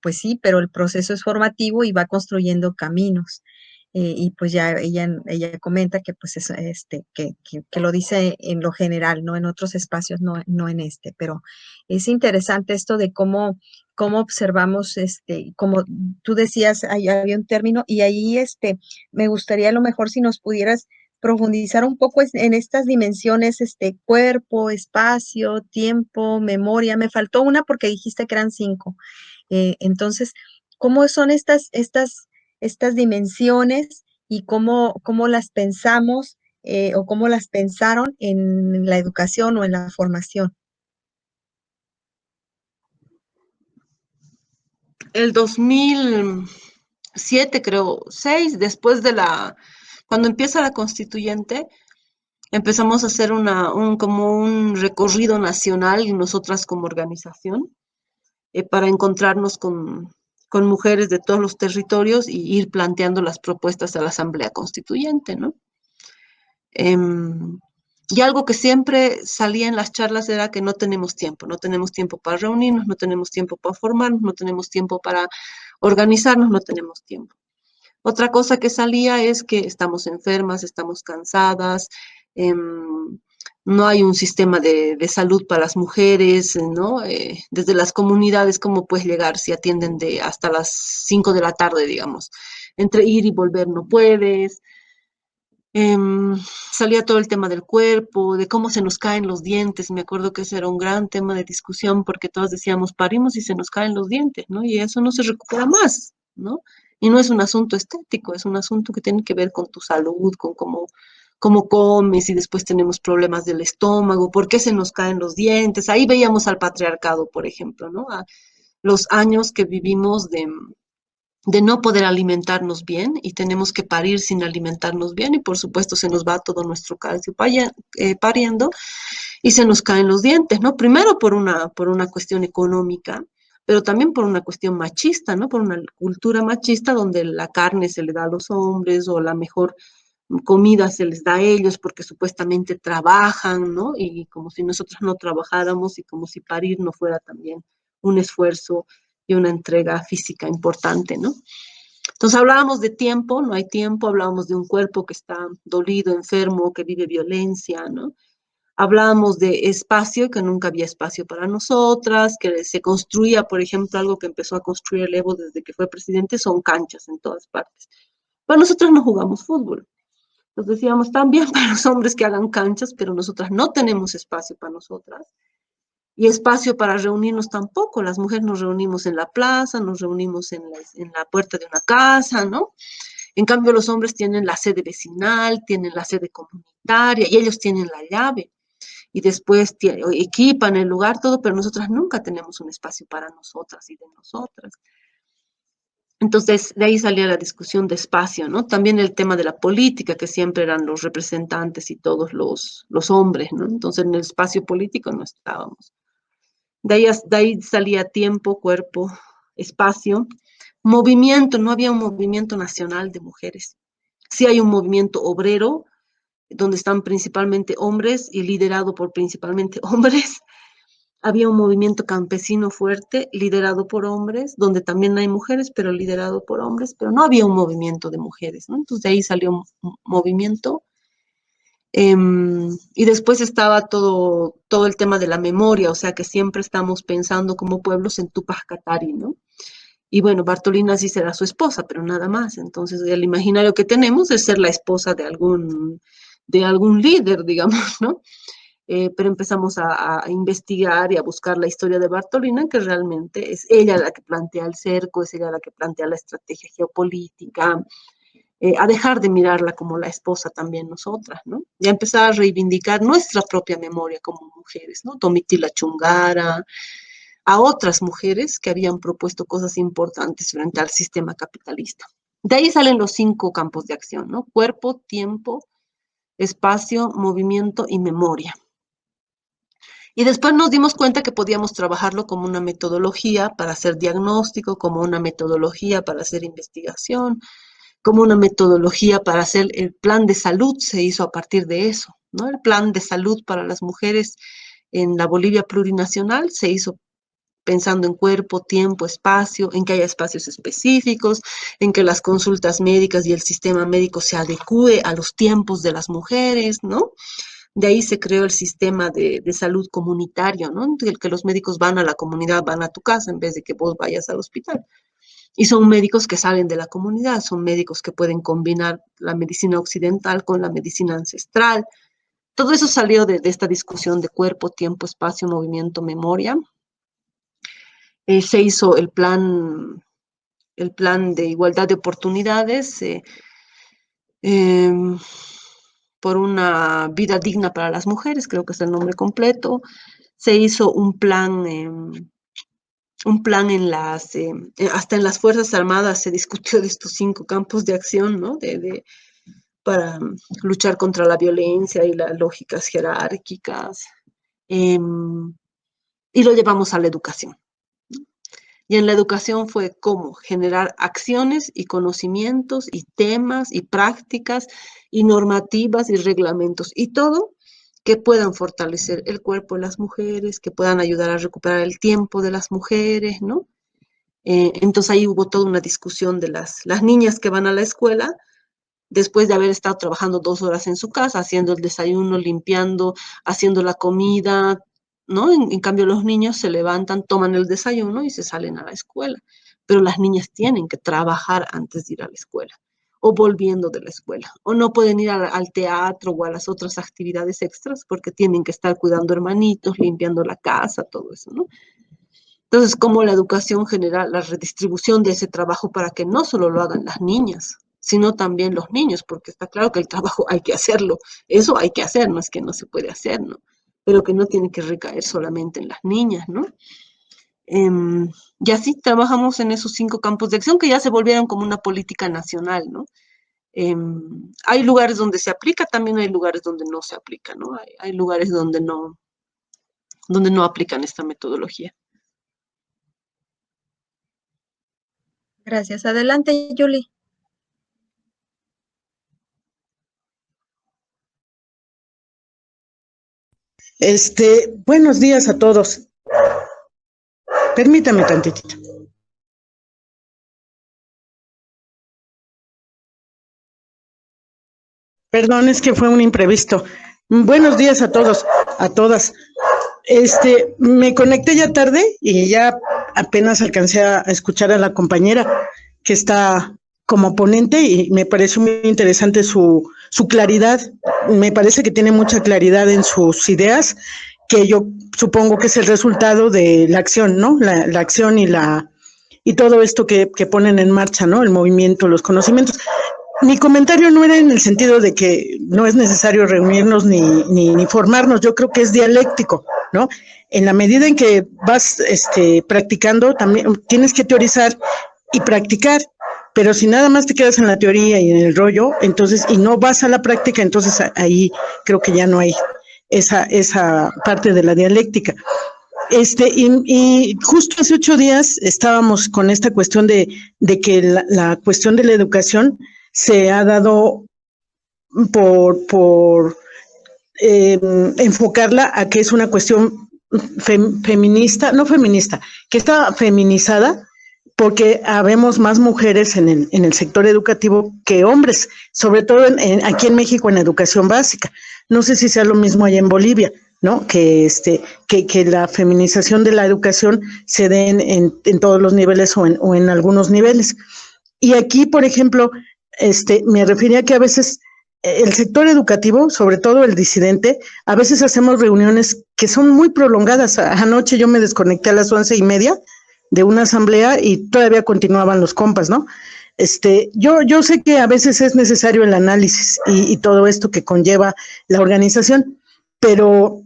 pues sí, pero el proceso es formativo y va construyendo caminos. Y pues ya ella comenta que pues que lo dice en lo general, no en otros espacios, no en este, pero es interesante esto de cómo observamos, como tú decías, ahí había un término, y ahí me gustaría a lo mejor si nos pudieras profundizar un poco en estas dimensiones, cuerpo, espacio, tiempo, memoria. Me faltó una porque dijiste que eran 5. Entonces, ¿cómo son estas dimensiones y cómo las pensamos o cómo las pensaron en la educación o en la formación? El 2007, creo, 6, cuando empieza la constituyente, empezamos a hacer como un recorrido nacional y nosotras como organización para encontrarnos con mujeres de todos los territorios y ir planteando las propuestas a la Asamblea Constituyente, ¿no? Em, y algo que siempre salía en las charlas era que no tenemos tiempo para reunirnos, no tenemos tiempo para formarnos, no tenemos tiempo para organizarnos, no tenemos tiempo. Otra cosa que salía es que estamos enfermas, estamos cansadas, no hay un sistema de salud para las mujeres, ¿no? Desde las comunidades, ¿cómo puedes llegar si atienden hasta las 5 de la tarde, digamos? Entre ir y volver no puedes. Em, Salía todo el tema del cuerpo, de cómo se nos caen los dientes. Me acuerdo que ese era un gran tema de discusión porque todos decíamos, parimos y se nos caen los dientes, ¿no? Y eso no se recupera más, ¿no? Y no es un asunto estético, es un asunto que tiene que ver con tu salud, con cómo comes y después tenemos problemas del estómago, por qué se nos caen los dientes. Ahí veíamos al patriarcado, por ejemplo, ¿no? A los años que vivimos de no poder alimentarnos bien y tenemos que parir sin alimentarnos bien y por supuesto se nos va todo nuestro calcio pariendo y se nos caen los dientes, ¿no? Primero por una cuestión económica, pero también por una cuestión machista, ¿no? Por una cultura machista donde la carne se le da a los hombres o la mejor comida se les da a ellos porque supuestamente trabajan, ¿no? Y como si nosotros no trabajáramos y como si parir no fuera también un esfuerzo y una entrega física importante, ¿no? Entonces hablábamos de tiempo, no hay tiempo, hablábamos de un cuerpo que está dolido, enfermo, que vive violencia, ¿no? Hablábamos de espacio, que nunca había espacio para nosotras, que se construía, por ejemplo, algo que empezó a construir el Evo desde que fue presidente, son canchas en todas partes. Pero nosotros no jugamos fútbol. Nos decíamos, también para los hombres que hagan canchas, pero nosotras no tenemos espacio para nosotras. Y espacio para reunirnos tampoco. Las mujeres nos reunimos en la plaza, nos reunimos en la puerta de una casa, ¿no? En cambio, los hombres tienen la sede vecinal, tienen la sede comunitaria y ellos tienen la llave. Y después equipan el lugar, todo, pero nosotras nunca tenemos un espacio para nosotras y de nosotras. Entonces, de ahí salía la discusión de espacio, ¿no? También el tema de la política, que siempre eran los representantes y todos los hombres, ¿no? Entonces, en el espacio político no estábamos. De ahí salía tiempo, cuerpo, espacio, movimiento, no había un movimiento nacional de mujeres. Sí hay un movimiento obrero, donde están principalmente hombres y liderado por principalmente hombres. Había un movimiento campesino fuerte, liderado por hombres, donde también hay mujeres, pero liderado por hombres, pero no había un movimiento de mujeres, ¿no? Entonces de ahí salió un movimiento. Y después estaba todo el tema de la memoria, o sea que siempre estamos pensando como pueblos en Tupac Katari, ¿no? Y bueno, Bartolina sí será su esposa, pero nada más. Entonces el imaginario que tenemos es ser la esposa de algún líder, digamos, ¿no? Pero empezamos a investigar y a buscar la historia de Bartolina, que realmente es ella la que plantea el cerco, es ella la que plantea la estrategia geopolítica, a dejar de mirarla como la esposa también nosotras, ¿no? Y a empezar a reivindicar nuestra propia memoria como mujeres, ¿no? Domitila Chungara, a otras mujeres que habían propuesto cosas importantes frente al sistema capitalista. De ahí salen los 5 campos de acción, ¿no? Cuerpo, tiempo, espacio, movimiento y memoria. Y después nos dimos cuenta que podíamos trabajarlo como una metodología para hacer diagnóstico, como una metodología para hacer investigación, como una metodología para hacer el plan de salud, se hizo a partir de eso, ¿no? El plan de salud para las mujeres en la Bolivia plurinacional se hizo pensando en cuerpo, tiempo, espacio, en que haya espacios específicos, en que las consultas médicas y el sistema médico se adecue a los tiempos de las mujeres, ¿no? De ahí se creó el sistema de salud comunitario, ¿no? El que los médicos van a la comunidad, van a tu casa en vez de que vos vayas al hospital. Y son médicos que salen de la comunidad, son médicos que pueden combinar la medicina occidental con la medicina ancestral. Todo eso salió de esta discusión de cuerpo, tiempo, espacio, movimiento, memoria. Se hizo el plan de igualdad de oportunidades por una vida digna para las mujeres, creo que es el nombre completo. Se hizo un plan en hasta en las Fuerzas Armadas se discutió de estos 5 campos de acción, ¿no? luchar contra la violencia y las lógicas jerárquicas. Y lo llevamos a la educación. Y en la educación fue cómo generar acciones y conocimientos y temas y prácticas y normativas y reglamentos y todo que puedan fortalecer el cuerpo de las mujeres, que puedan ayudar a recuperar el tiempo de las mujeres, ¿no? Entonces ahí hubo toda una discusión de las niñas que van a la escuela, después de haber estado trabajando 2 horas en su casa, haciendo el desayuno, limpiando, haciendo la comida, ¿no? En cambio, los niños se levantan, toman el desayuno y se salen a la escuela. Pero las niñas tienen que trabajar antes de ir a la escuela o volviendo de la escuela. O no pueden ir al teatro o a las otras actividades extras porque tienen que estar cuidando hermanitos, limpiando la casa, todo eso, ¿no? Entonces, cómo la educación genera la redistribución de ese trabajo para que no solo lo hagan las niñas, sino también los niños, porque está claro que el trabajo hay que hacerlo, eso hay que hacer, no es que no se puede hacer, ¿no? Pero que no tiene que recaer solamente en las niñas, ¿no? Y así trabajamos en esos 5 campos de acción que ya se volvieron como una política nacional, ¿no? Hay lugares donde se aplica, también hay lugares donde no se aplica, ¿no? Hay lugares donde no aplican esta metodología. Gracias. Adelante, Julie. Buenos días a todos. Permítame tantitito. Perdón, es que fue un imprevisto. Buenos días a todos, a todas. Me conecté ya tarde y ya apenas alcancé a escuchar a la compañera que está como ponente y me pareció muy interesante su claridad. Me parece que tiene mucha claridad en sus ideas, que yo supongo que es el resultado de la acción, ¿no? La acción y todo esto que ponen en marcha, ¿no? El movimiento, los conocimientos. Mi comentario no era en el sentido de que no es necesario reunirnos ni formarnos, yo creo que es dialéctico, ¿no? En la medida en que vas practicando, también tienes que teorizar y practicar, pero si nada más te quedas en la teoría y en el rollo, entonces, y no vas a la práctica, entonces ahí creo que ya no hay esa parte de la dialéctica. Y justo hace 8 días estábamos con esta cuestión de que la cuestión de la educación se ha dado por enfocarla a que es una cuestión feminista, no feminista, que está feminizada porque habemos más mujeres en el sector educativo que hombres, sobre todo aquí en México en educación básica. No sé si sea lo mismo allá en Bolivia, ¿no? Que la feminización de la educación se dé en todos los niveles o en algunos niveles. Y aquí, por ejemplo, me refería a que a veces el sector educativo, sobre todo el disidente, a veces hacemos reuniones que son muy prolongadas. Anoche yo me desconecté a las 11:30 de una asamblea y todavía continuaban los compas, ¿no? Yo sé que a veces es necesario el análisis y todo esto que conlleva la organización, pero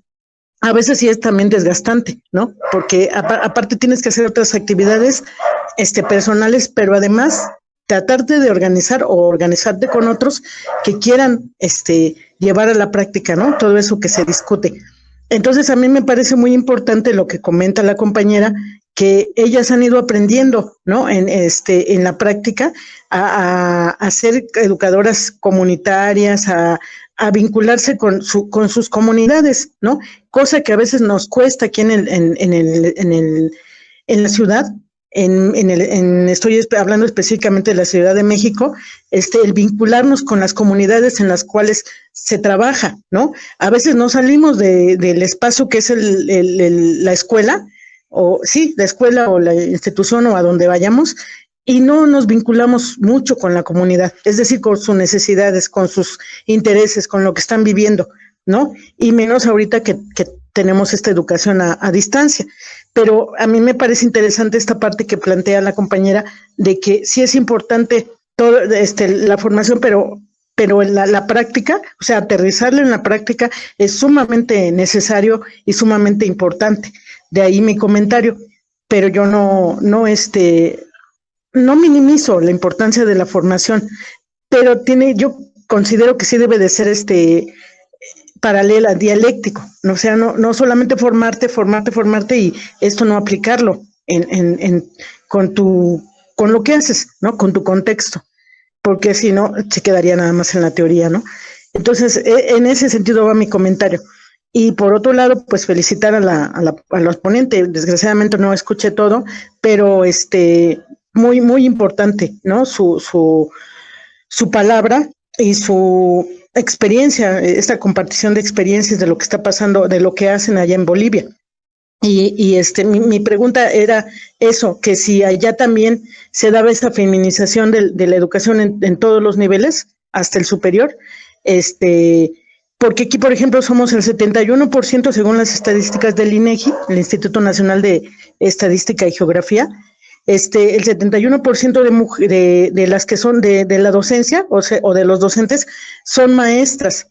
a veces sí es también desgastante, ¿no? Porque aparte tienes que hacer otras actividades personales, pero además tratarte de organizar o organizarte con otros que quieran llevar a la práctica, ¿no? Todo eso que se discute. Entonces a mí me parece muy importante lo que comenta la compañera, que ellas han ido aprendiendo, ¿no? En la práctica a ser educadoras comunitarias, a vincularse con sus comunidades, ¿no? Cosa que a veces nos cuesta aquí en la ciudad. Estoy hablando específicamente de la Ciudad de México, el vincularnos con las comunidades en las cuales se trabaja, ¿no? A veces no salimos del espacio que es la escuela, la escuela o la institución o a donde vayamos, y no nos vinculamos mucho con la comunidad, es decir, con sus necesidades, con sus intereses, con lo que están viviendo, ¿no? Y menos ahorita que tenemos esta educación a distancia. Pero a mí me parece interesante esta parte que plantea la compañera de que sí es importante todo, la formación, pero en la práctica, o sea, aterrizarla en la práctica es sumamente necesario y sumamente importante. De ahí mi comentario, pero yo no minimizo la importancia de la formación, pero yo considero que sí debe de ser paralela, dialéctico, ¿no? O sea, no solamente formarte y esto no aplicarlo con lo que haces, ¿no? Con tu contexto, porque si no, se quedaría nada más en la teoría, ¿no? Entonces, en ese sentido va mi comentario. Y por otro lado, pues felicitar a los ponentes. Desgraciadamente no escuché todo, pero muy, muy importante, ¿no? Su palabra y su experiencia, esta compartición de experiencias de lo que está pasando, de lo que hacen allá en Bolivia. Mi pregunta era eso, que si allá también se daba esa feminización de la educación en todos los niveles, hasta el superior, porque aquí, por ejemplo, somos el 71% según las estadísticas del INEGI, el Instituto Nacional de Estadística y Geografía, el 71% de las que son de la docencia o de los docentes son maestras.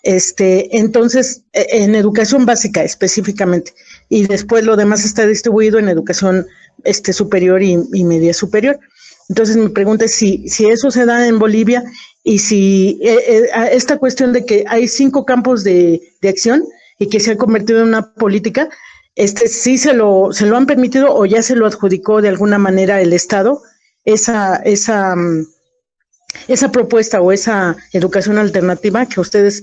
Entonces, en educación básica específicamente, y después lo demás está distribuido en educación superior y media superior. Entonces, mi pregunta es si eso se da en Bolivia y si esta cuestión de que hay 5 campos de acción y que se han convertido en una política, sí se lo han permitido o ya se lo adjudicó de alguna manera el Estado, esa propuesta o esa educación alternativa que ustedes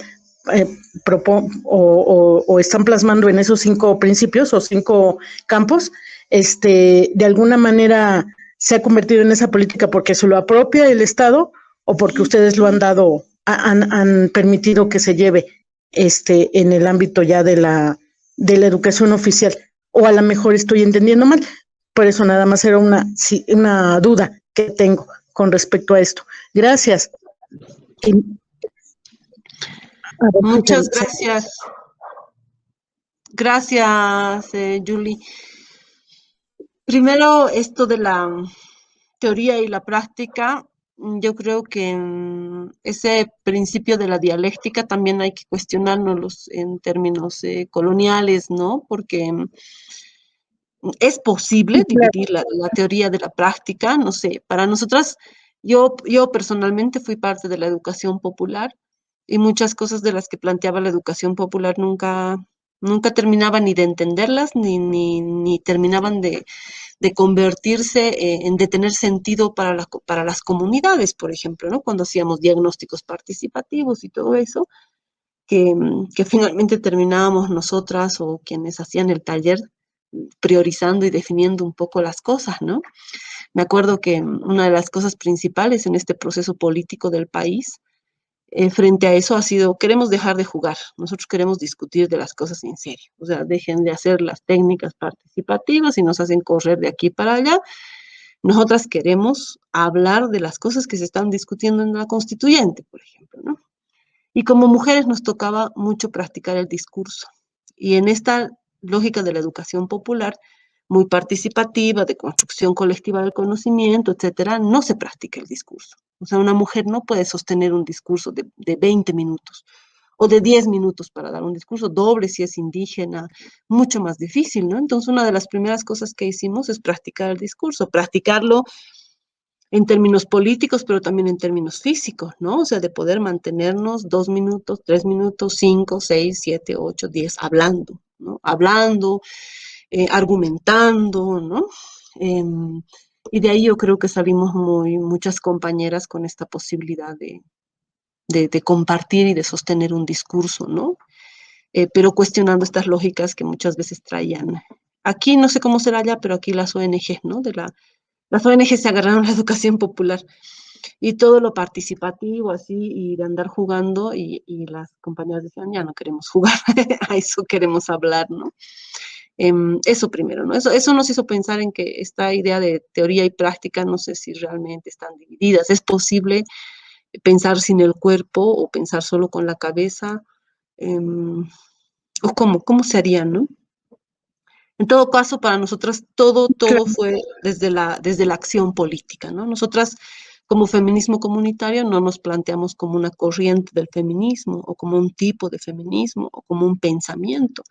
o están plasmando en esos 5 principios o 5 campos, de alguna manera se ha convertido en esa política porque se lo apropia el Estado o porque ustedes lo han dado, han permitido que se lleve en el ámbito ya de la educación oficial, o a lo mejor estoy entendiendo mal. Por eso nada más era una duda que tengo con respecto a esto. Gracias. Muchas gracias. Gracias, Julie. Primero, esto de la teoría y la práctica, yo creo que ese principio de la dialéctica también hay que cuestionarnos en términos coloniales, ¿no? Porque es posible dividir la teoría de la práctica, no sé, para nosotras, yo personalmente fui parte de la educación popular y muchas cosas de las que planteaba la educación popular nunca terminaban ni de entenderlas, ni terminaban de convertirse de tener sentido para las comunidades, por ejemplo, ¿no? Cuando hacíamos diagnósticos participativos y todo eso, que finalmente terminábamos nosotras o quienes hacían el taller priorizando y definiendo un poco las cosas, ¿no? Me acuerdo que una de las cosas principales en este proceso político del país, frente a eso ha sido, queremos dejar de jugar, nosotros queremos discutir de las cosas en serio, o sea, dejen de hacer las técnicas participativas y nos hacen correr de aquí para allá. Nosotras queremos hablar de las cosas que se están discutiendo en la constituyente, por ejemplo, ¿no? Y como mujeres nos tocaba mucho practicar el discurso. Y en esta lógica de la educación popular, muy participativa, de construcción colectiva del conocimiento, etcétera, no se practica el discurso. O sea, una mujer no puede sostener un discurso de 20 minutos o de 10 minutos para dar un discurso doble si es indígena, mucho más difícil, ¿no? Entonces, una de las primeras cosas que hicimos es practicar el discurso, practicarlo en términos políticos, pero también en términos físicos, ¿no? O sea, de poder mantenernos 2 minutos, 3 minutos, 5, 6, 7, 8, 10, hablando, ¿no? Hablando, argumentando, ¿no? Y de ahí yo creo que salimos muchas compañeras con esta posibilidad de compartir y de sostener un discurso, ¿no? Pero cuestionando estas lógicas que muchas veces traían. Aquí no sé cómo será allá, pero aquí las ONG, ¿no? Las ONG se agarraron a la educación popular y todo lo participativo así y de andar jugando y las compañeras decían, ya no queremos jugar, a eso queremos hablar, ¿no? Eso primero, ¿no? Eso nos hizo pensar en que esta idea de teoría y práctica, no sé si realmente están divididas. ¿Es posible pensar sin el cuerpo o pensar solo con la cabeza? ¿O cómo se haría, no? En todo caso, para nosotras todo fue desde la acción política, ¿no? Nosotras, como feminismo comunitario, no nos planteamos como una corriente del feminismo o como un tipo de feminismo o como un pensamiento,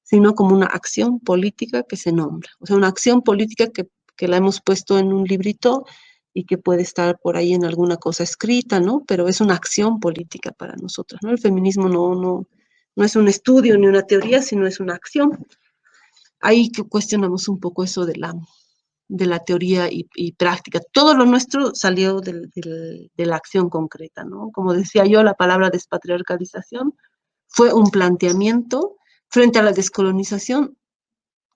sino como una acción política que se nombra. O sea, una acción política que la hemos puesto en un librito y que puede estar por ahí en alguna cosa escrita, ¿no? Pero es una acción política para nosotras, ¿no? El feminismo no es un estudio ni una teoría, sino es una acción. Ahí que cuestionamos un poco eso de la teoría y práctica. Todo lo nuestro salió de la acción concreta, ¿no? Como decía yo, la palabra despatriarcalización fue un planteamiento frente a la descolonización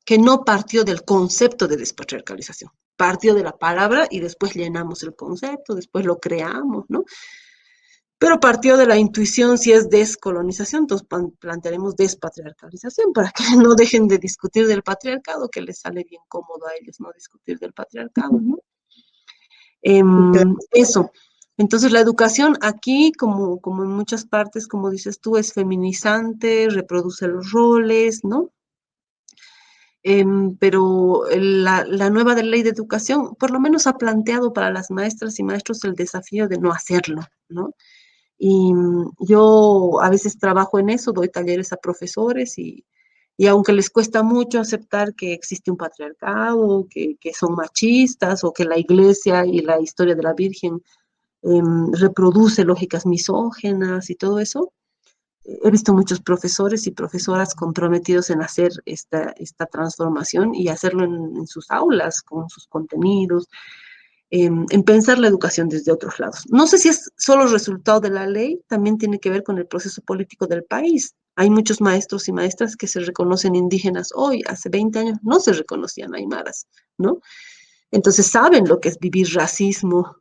que no partió del concepto de despatriarcalización, partió de la palabra y después llenamos el concepto, después lo creamos, ¿no? Pero partió de la intuición si es descolonización, entonces plantearemos despatriarcalización para que no dejen de discutir del patriarcado, que les sale bien cómodo a ellos no discutir del patriarcado, ¿no? Eso. Entonces la educación aquí, como en muchas partes, como dices tú, es feminizante, reproduce los roles, ¿no? Pero la nueva ley de educación por lo menos ha planteado para las maestras y maestros el desafío de no hacerlo, ¿no? Y yo a veces trabajo en eso, doy talleres a profesores y aunque les cuesta mucho aceptar que existe un patriarcado, que son machistas o que la iglesia y la historia de la Virgen reproduce lógicas misógenas y todo eso, he visto muchos profesores y profesoras comprometidos en hacer esta transformación y hacerlo en sus aulas, con sus contenidos, en pensar la educación desde otros lados. No sé si es solo resultado de la ley, también tiene que ver con el proceso político del país. Hay muchos maestros y maestras que se reconocen indígenas hoy, hace 20 años no se reconocían aymaras, ¿no? Entonces saben lo que es vivir racismo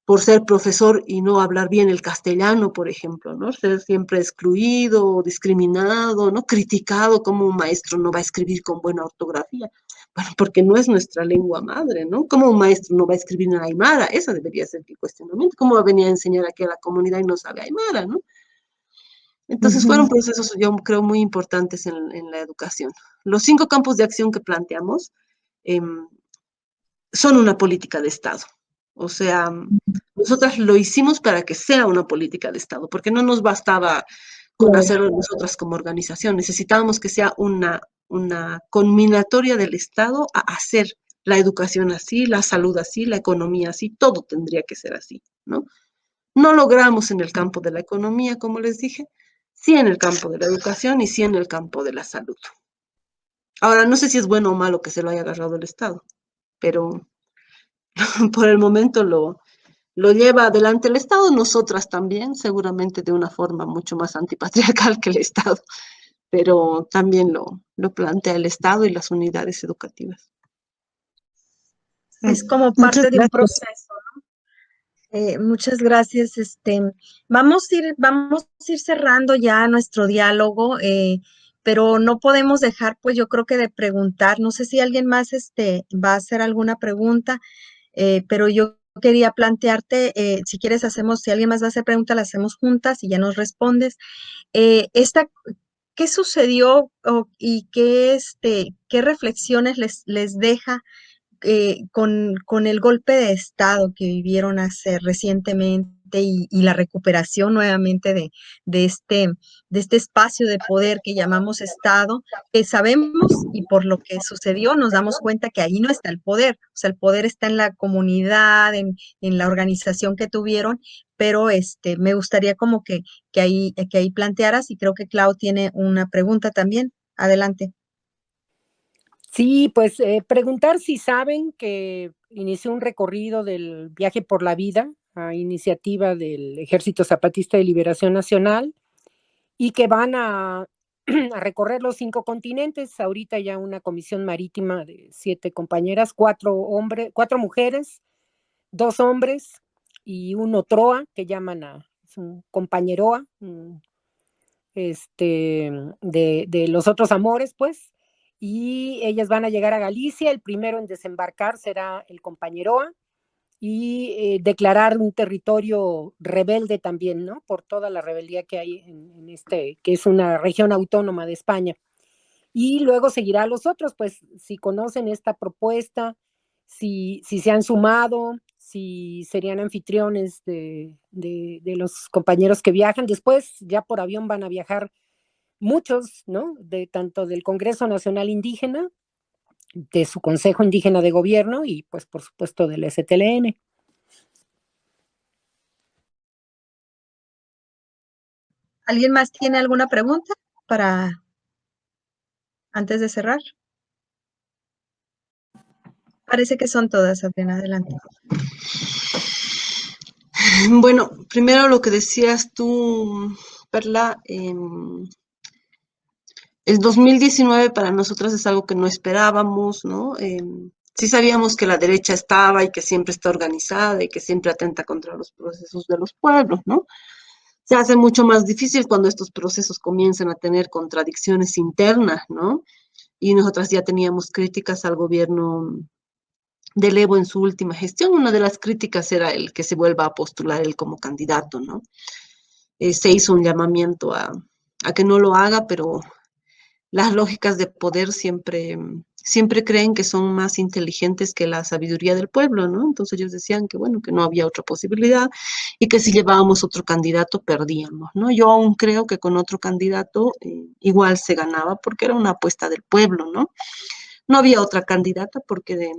por ser profesor y no hablar bien el castellano, por ejemplo, ¿no? Ser siempre excluido, discriminado, ¿no? Criticado como un maestro no va a escribir con buena ortografía. Bueno, porque no es nuestra lengua madre, ¿no? ¿Cómo un maestro no va a escribir en aymara? Esa debería ser el cuestionamiento. ¿Cómo va a venir a enseñar aquí a la comunidad y no sabe aymara, ¿no? Entonces fueron procesos, yo creo, muy importantes en la educación. Los 5 campos de acción que planteamos eh, son una política de Estado. O sea, nosotras lo hicimos para que sea una política de Estado, porque no nos bastaba con hacerlo nosotras como organización, necesitábamos que sea una conminatoria del Estado a hacer la educación así, la salud así, la economía así, todo tendría que ser así, ¿no? No logramos en el campo de la economía, como les dije, sí en el campo de la educación y sí en el campo de la salud. Ahora, no sé si es bueno o malo que se lo haya agarrado el Estado, pero por el momento lo lleva adelante el Estado, nosotras también, seguramente de una forma mucho más antipatriarcal que el Estado, pero también lo plantea el Estado y las unidades educativas. Es como Muchas parte de un gracias. proceso. Muchas gracias. Vamos a ir cerrando ya nuestro diálogo, pero no podemos dejar, pues yo creo que de preguntar. No sé si alguien más va a hacer alguna pregunta, pero yo quería plantearte, si quieres si alguien más va a hacer pregunta, la hacemos juntas y ya nos respondes. ¿Qué sucedió y qué reflexiones les deja con el golpe de Estado que vivieron recientemente y la recuperación nuevamente de este espacio de poder que llamamos Estado, que sabemos y por lo que sucedió nos damos cuenta que ahí no está el poder, o sea, el poder está en la comunidad, en la organización que tuvieron, pero me gustaría como que ahí plantearas y creo que Clau tiene una pregunta también. Adelante. Sí, pues preguntar si saben que inició un recorrido del viaje por la vida a iniciativa del Ejército Zapatista de Liberación Nacional y que van a recorrer los 5 continentes. Ahorita ya una comisión marítima de 7 compañeras, 4 mujeres, 2 hombres y un otroa que llaman es un compañeroa de los otros amores, pues. Y ellas van a llegar a Galicia. El primero en desembarcar será el compañeroa y declarar un territorio rebelde también, ¿no? Por toda la rebeldía que hay en que es una región autónoma de España. Y luego seguirá a los otros, pues si conocen esta propuesta, si se han sumado, si serían anfitriones de los compañeros que viajan. Después ya por avión van a viajar muchos, ¿no? Tanto del Congreso Nacional Indígena, de su Consejo Indígena de Gobierno y pues por supuesto del STLN. ¿Alguien más tiene alguna pregunta para antes de cerrar? Parece que son todas, Adriana, adelante. Bueno, primero lo que decías tú, Perla, el 2019 para nosotras es algo que no esperábamos, ¿no? Sí sabíamos que la derecha estaba y que siempre está organizada y que siempre atenta contra los procesos de los pueblos, ¿no? Se hace mucho más difícil cuando estos procesos comienzan a tener contradicciones internas, ¿no? Y nosotras ya teníamos críticas al gobierno del Evo en su última gestión. Una de las críticas era el que se vuelva a postular él como candidato, ¿no? Se hizo un llamamiento a que no lo haga, pero las lógicas de poder siempre creen que son más inteligentes que la sabiduría del pueblo, ¿no? Entonces ellos decían que, bueno, que no había otra posibilidad y que si llevábamos otro candidato perdíamos, ¿no? Yo aún creo que con otro candidato igual se ganaba porque era una apuesta del pueblo, ¿no? No había otra candidata porque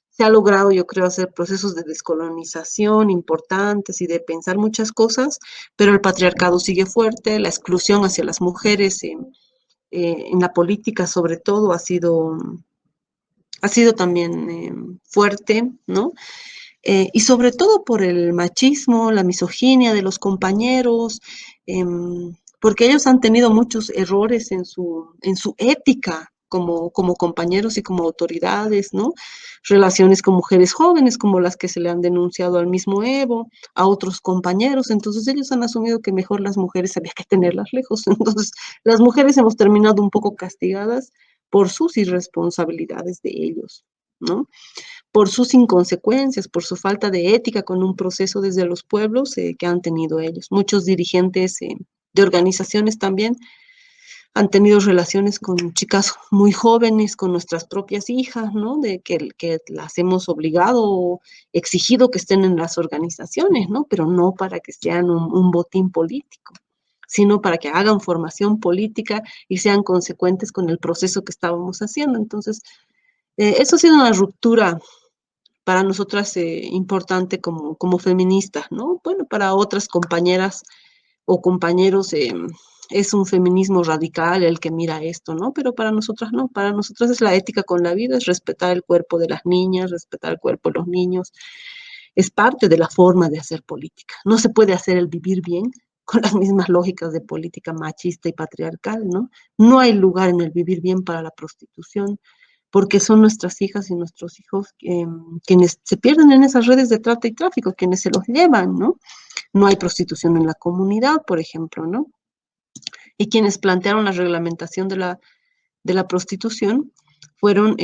se ha logrado, yo creo, hacer procesos de descolonización importantes y de pensar muchas cosas, pero el patriarcado sigue fuerte, la exclusión hacia las mujeres en la política sobre todo ha sido también fuerte, ¿no? Y sobre todo por el machismo, la misoginia de los compañeros, porque ellos han tenido muchos errores en su ética como compañeros y como autoridades, ¿no? Relaciones con mujeres jóvenes como las que se le han denunciado al mismo Evo, a otros compañeros, entonces ellos han asumido que mejor las mujeres había que tenerlas lejos, entonces las mujeres hemos terminado un poco castigadas por sus irresponsabilidades de ellos, ¿no? Por sus inconsecuencias, por su falta de ética con un proceso desde los pueblos que han tenido ellos. Muchos dirigentes de organizaciones también han tenido relaciones con chicas muy jóvenes, con nuestras propias hijas, ¿no? De que las hemos obligado o exigido que estén en las organizaciones, ¿no? Pero no para que sean un botín político, sino para que hagan formación política y sean consecuentes con el proceso que estábamos haciendo. Entonces, eso ha sido una ruptura para nosotras importante como feministas, ¿no? Bueno, para otras compañeras o compañeros es un feminismo radical el que mira esto, ¿no? Pero para nosotras no, para nosotras es la ética con la vida, es respetar el cuerpo de las niñas, respetar el cuerpo de los niños, es parte de la forma de hacer política. No se puede hacer el vivir bien con las mismas lógicas de política machista y patriarcal, ¿no? No hay lugar en el vivir bien para la prostitución, porque son nuestras hijas y nuestros hijos quienes se pierden en esas redes de trata y tráfico, quienes se los llevan, ¿no? No hay prostitución en la comunidad, por ejemplo, ¿no? Y quienes plantearon la reglamentación de la prostitución fueron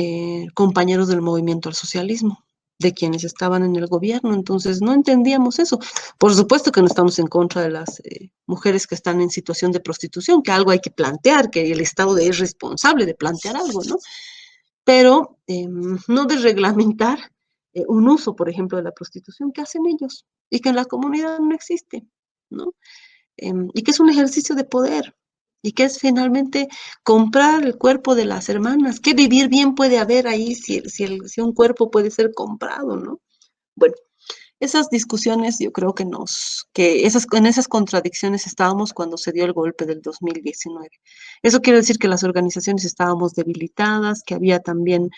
compañeros del movimiento al socialismo, de quienes estaban en el gobierno, entonces no entendíamos eso. Por supuesto que no estamos en contra de las mujeres que están en situación de prostitución, que algo hay que plantear, que el Estado es responsable de plantear algo, ¿no? Pero no de reglamentar un uso, por ejemplo, de la prostitución que hacen ellos y que en la comunidad no existe, ¿no? Y que es un ejercicio de poder y que es finalmente comprar el cuerpo de las hermanas. ¿Qué vivir bien puede haber ahí si un cuerpo puede ser comprado, ¿no? Bueno, esas discusiones yo creo en esas contradicciones estábamos cuando se dio el golpe del 2019. Eso quiere decir que las organizaciones estábamos debilitadas, que había también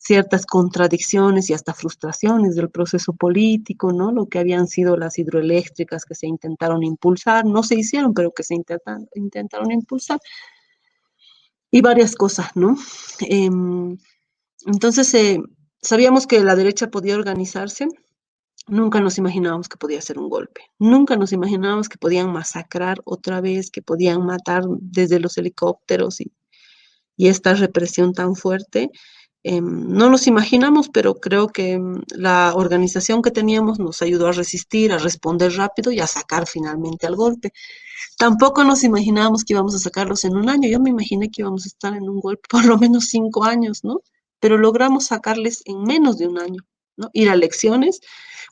ciertas contradicciones y hasta frustraciones del proceso político, ¿no? Lo que habían sido las hidroeléctricas que se intentaron impulsar, no se hicieron, pero que se intentaron impulsar, y varias cosas, ¿no? Entonces, sabíamos que la derecha podía organizarse. Nunca nos imaginábamos que podía ser un golpe. Nunca nos imaginábamos que podían masacrar otra vez, que podían matar desde los helicópteros y esta represión tan fuerte. No nos imaginamos, pero creo que la organización que teníamos nos ayudó a resistir, a responder rápido y a sacar finalmente al golpe. Tampoco nos imaginábamos que íbamos a sacarlos en un año. Yo me imaginé que íbamos a estar en un golpe por lo menos 5 años, ¿no? Pero logramos sacarles en menos de un año, ¿no? Ir a elecciones,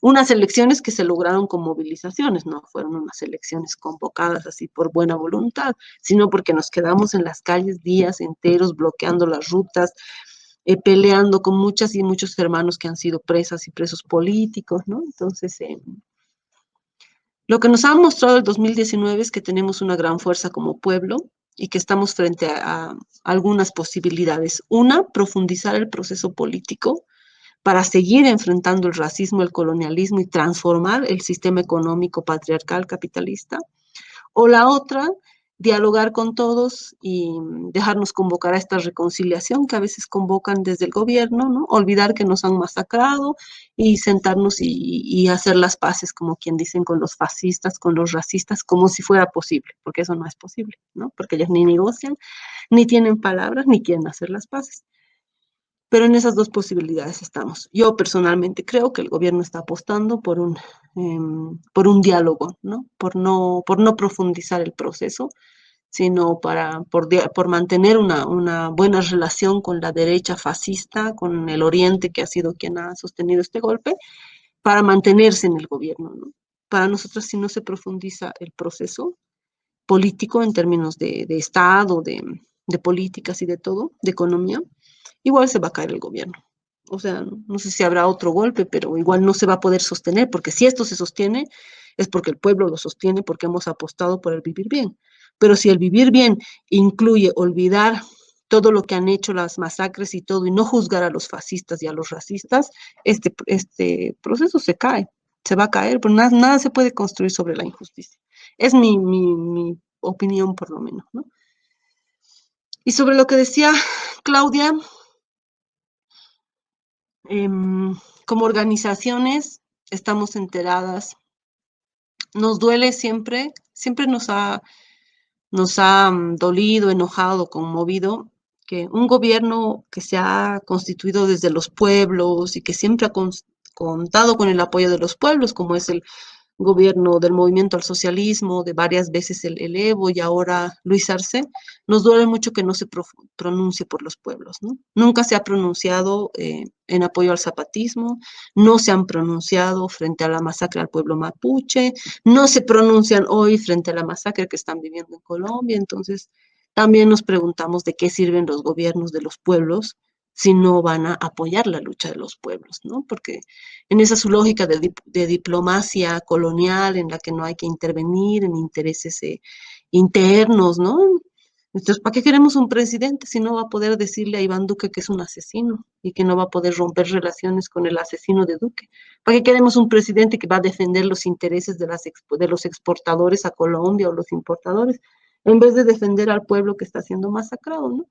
unas elecciones que se lograron con movilizaciones, no fueron unas elecciones convocadas así por buena voluntad, sino porque nos quedamos en las calles días enteros bloqueando las rutas, peleando con muchas y muchos hermanos que han sido presas y presos políticos, ¿no? Entonces, Lo que nos ha mostrado el 2019 es que tenemos una gran fuerza como pueblo y que estamos frente a algunas posibilidades. Una, profundizar el proceso político para seguir enfrentando el racismo, el colonialismo y transformar el sistema económico patriarcal capitalista. O la otra, dialogar con todos y dejarnos convocar a esta reconciliación que a veces convocan desde el gobierno, ¿no? Olvidar que nos han masacrado y sentarnos y hacer las paces, como quien dicen, con los fascistas, con los racistas, como si fuera posible, porque eso no es posible, ¿no? Porque ellos ni negocian, ni tienen palabras, ni quieren hacer las paces. Pero en esas dos posibilidades estamos. Yo personalmente creo que el gobierno está apostando por un diálogo, ¿no? Por no profundizar el proceso, sino por mantener una buena relación con la derecha fascista, con el Oriente, que ha sido quien ha sostenido este golpe, para mantenerse en el gobierno, ¿no? Para nosotros, si no se profundiza el proceso político en términos de Estado, de políticas y de todo, de economía, igual se va a caer el gobierno. O sea, no sé si habrá otro golpe, pero igual no se va a poder sostener, porque si esto se sostiene, es porque el pueblo lo sostiene, porque hemos apostado por el vivir bien. Pero si el vivir bien incluye olvidar todo lo que han hecho las masacres y todo, y no juzgar a los fascistas y a los racistas, este proceso se cae, se va a caer, pero nada se puede construir sobre la injusticia. Es mi opinión, por lo menos, ¿no? Y sobre lo que decía Claudia, como organizaciones estamos enteradas, nos duele siempre, siempre nos ha dolido, enojado, conmovido que un gobierno que se ha constituido desde los pueblos y que siempre ha contado con el apoyo de los pueblos, como es el gobierno del movimiento al socialismo, de varias veces el Evo y ahora Luis Arce, nos duele mucho que no se pronuncie por los pueblos, ¿no? Nunca se ha pronunciado en apoyo al zapatismo, no se han pronunciado frente a la masacre al pueblo mapuche, no se pronuncian hoy frente a la masacre que están viviendo en Colombia, entonces también nos preguntamos de qué sirven los gobiernos de los pueblos si no van a apoyar la lucha de los pueblos, ¿no? Porque en esa su lógica de diplomacia colonial en la que no hay que intervenir en intereses internos, ¿no? Entonces, ¿para qué queremos un presidente si no va a poder decirle a Iván Duque que es un asesino y que no va a poder romper relaciones con el asesino de Duque? ¿Para qué queremos un presidente que va a defender los intereses de los exportadores a Colombia o los importadores en vez de defender al pueblo que está siendo masacrado, ¿no?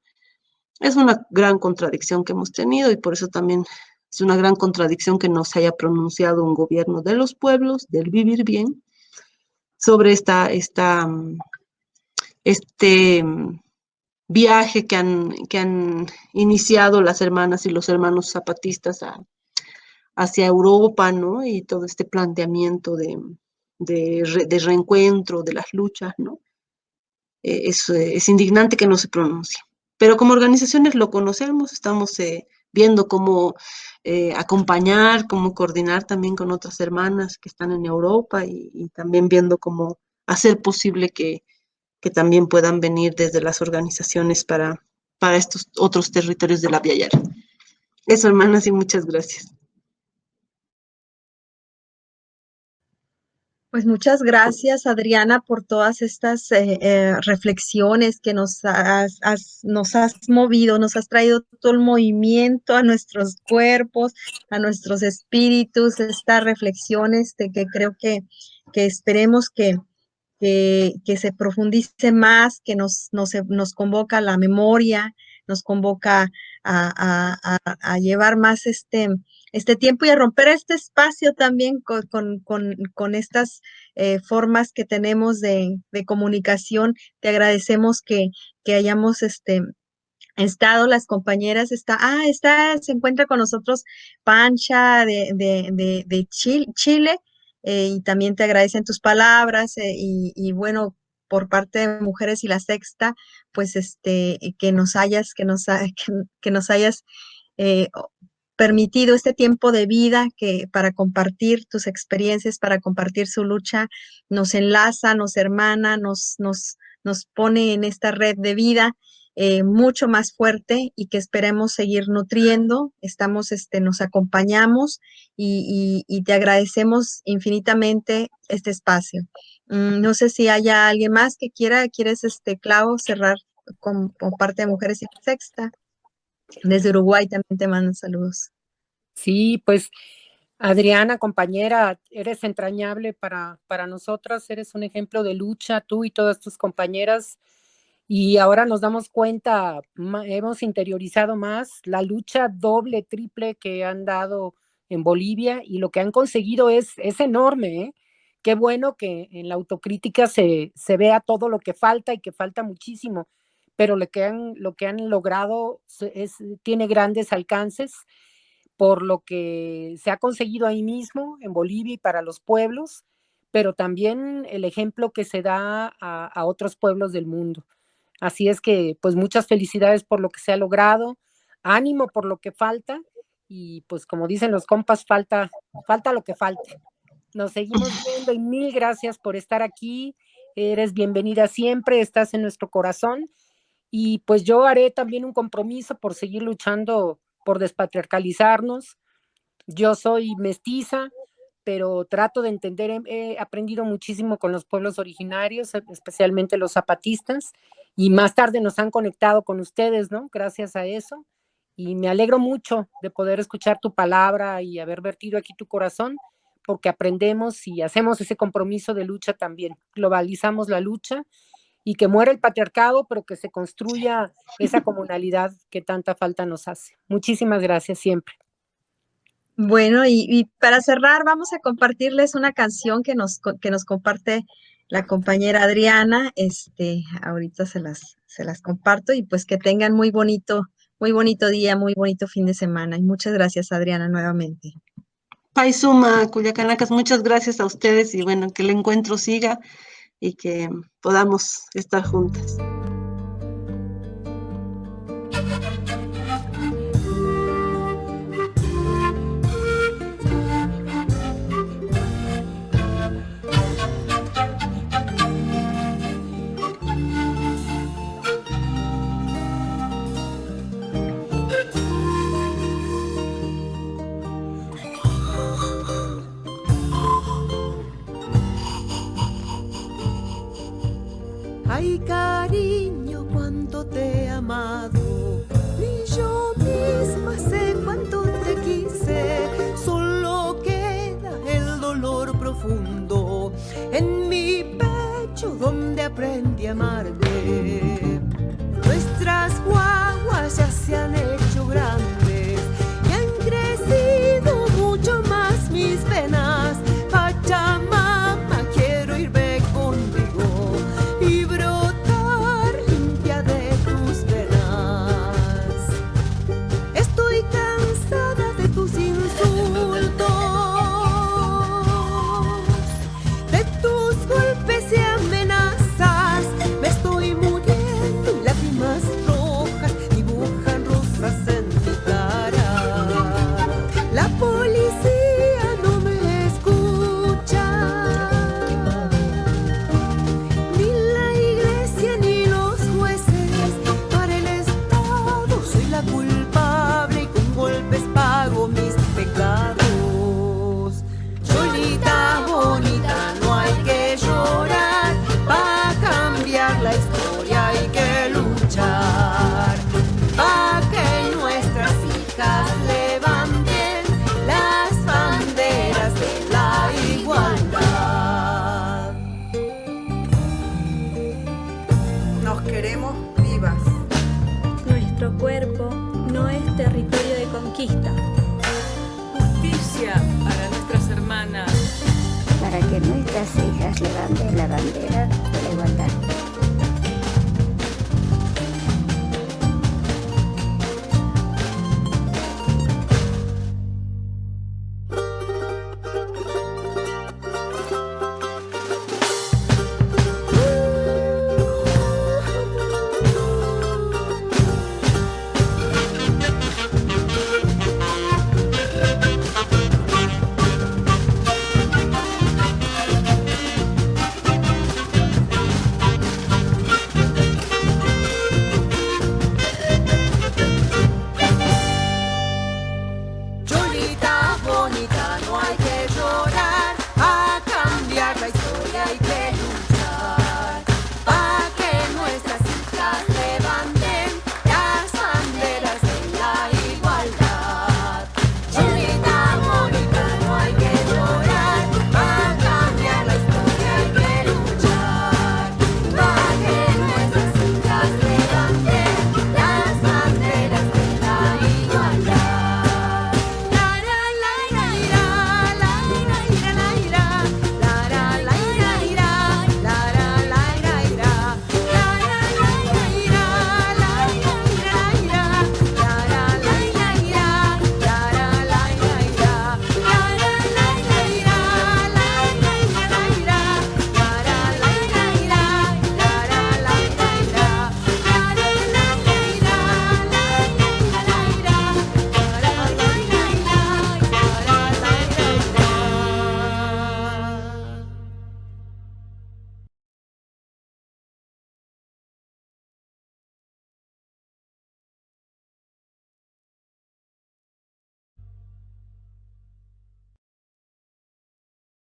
Es una gran contradicción que hemos tenido y por eso también es una gran contradicción que no se haya pronunciado un gobierno de los pueblos, del vivir bien, sobre este viaje que han iniciado las hermanas y los hermanos zapatistas hacia Europa, ¿no? Y todo este planteamiento de reencuentro, de las luchas, ¿no? Es indignante que no se pronuncie. Pero como organizaciones lo conocemos, estamos viendo cómo acompañar, cómo coordinar también con otras hermanas que están en Europa y también viendo cómo hacer posible que también puedan venir desde las organizaciones para estos otros territorios de la Via Yara. Eso, hermanas, y muchas gracias. Pues muchas gracias, Adriana, por todas estas reflexiones que nos has movido, nos has traído todo el movimiento a nuestros cuerpos, a nuestros espíritus, estas reflexiones de que creo que esperemos que se profundice más, que nos convoca a la memoria, nos convoca a llevar más este tiempo y a romper este espacio también con estas formas que tenemos de comunicación. Te agradecemos que hayamos estado, las compañeras, se encuentra con nosotros Pancha de Chile, y también te agradecen tus palabras, y bueno, por parte de Mujeres y la Sexta, pues que nos hayas eh, permitido este tiempo de vida para compartir tus experiencias, para compartir su lucha, nos enlaza, nos hermana, nos pone en esta red de vida. mucho más fuerte y que esperemos seguir nutriendo. Nos acompañamos y te agradecemos infinitamente este espacio. No sé si haya alguien más que quieres, Clau, cerrar con parte de Mujeres y Sexta. Desde Uruguay también te mandan saludos. Sí, pues Adriana, compañera, eres entrañable para nosotras, eres un ejemplo de lucha, tú y todas tus compañeras, y ahora nos damos cuenta, hemos interiorizado más la lucha doble, triple que han dado en Bolivia, y lo que han conseguido es enorme, ¿eh? Qué bueno que en la autocrítica se vea todo lo que falta y que falta muchísimo, pero lo que han logrado tiene grandes alcances, por lo que se ha conseguido ahí mismo, en Bolivia y para los pueblos, pero también el ejemplo que se da a otros pueblos del mundo. Así es que, pues, muchas felicidades por lo que se ha logrado, ánimo por lo que falta, y pues, como dicen los compas, falta lo que falte. Nos seguimos viendo y mil gracias por estar aquí. Eres bienvenida siempre, estás en nuestro corazón, y pues yo haré también un compromiso por seguir luchando por despatriarcalizarnos. Yo soy mestiza, pero trato de entender, he aprendido muchísimo con los pueblos originarios, especialmente los zapatistas, y más tarde nos han conectado con ustedes, ¿no? Gracias a eso, y me alegro mucho de poder escuchar tu palabra y haber vertido aquí tu corazón, porque aprendemos y hacemos ese compromiso de lucha también, globalizamos la lucha, y que muera el patriarcado, pero que se construya esa comunalidad que tanta falta nos hace. Muchísimas gracias siempre. Bueno, y para cerrar, vamos a compartirles una canción que nos comparte la compañera Adriana. Ahorita se las comparto, y pues que tengan muy bonito día, muy bonito fin de semana. Y muchas gracias, Adriana, nuevamente. Paisuma, Culiacanacas, muchas gracias a ustedes, y bueno, que el encuentro siga y que podamos estar juntas. Ay, cariño, cuánto te he amado, ni yo misma sé cuánto te quise. Solo queda el dolor profundo en mi pecho donde aprendí a amarte. Nuestras guaguas ya se han hecho grandes y han crecido mucho más mis penas. Pachamama, quiero irme contigo y brotar limpia de tus venas. Estoy cansada de tus insultos, de tus golpes y amenazas. Me estoy muriendo y lágrimas rojas dibujan rosas en mi cara. La policía no me escucha, ni la iglesia ni los jueces. Para el Estado soy la culpable y con golpes pago mis pecados. Cholita bonita, no hay que llorar, para cambiar la historia hay que luchar, para que nuestras hijas levanten las banderas de la igualdad. Nos queremos vivas. Nuestro cuerpo no es territorio de conquista. Justicia para nuestras hermanas. Para que nuestras hijas levanten la bandera de la igualdad. hay que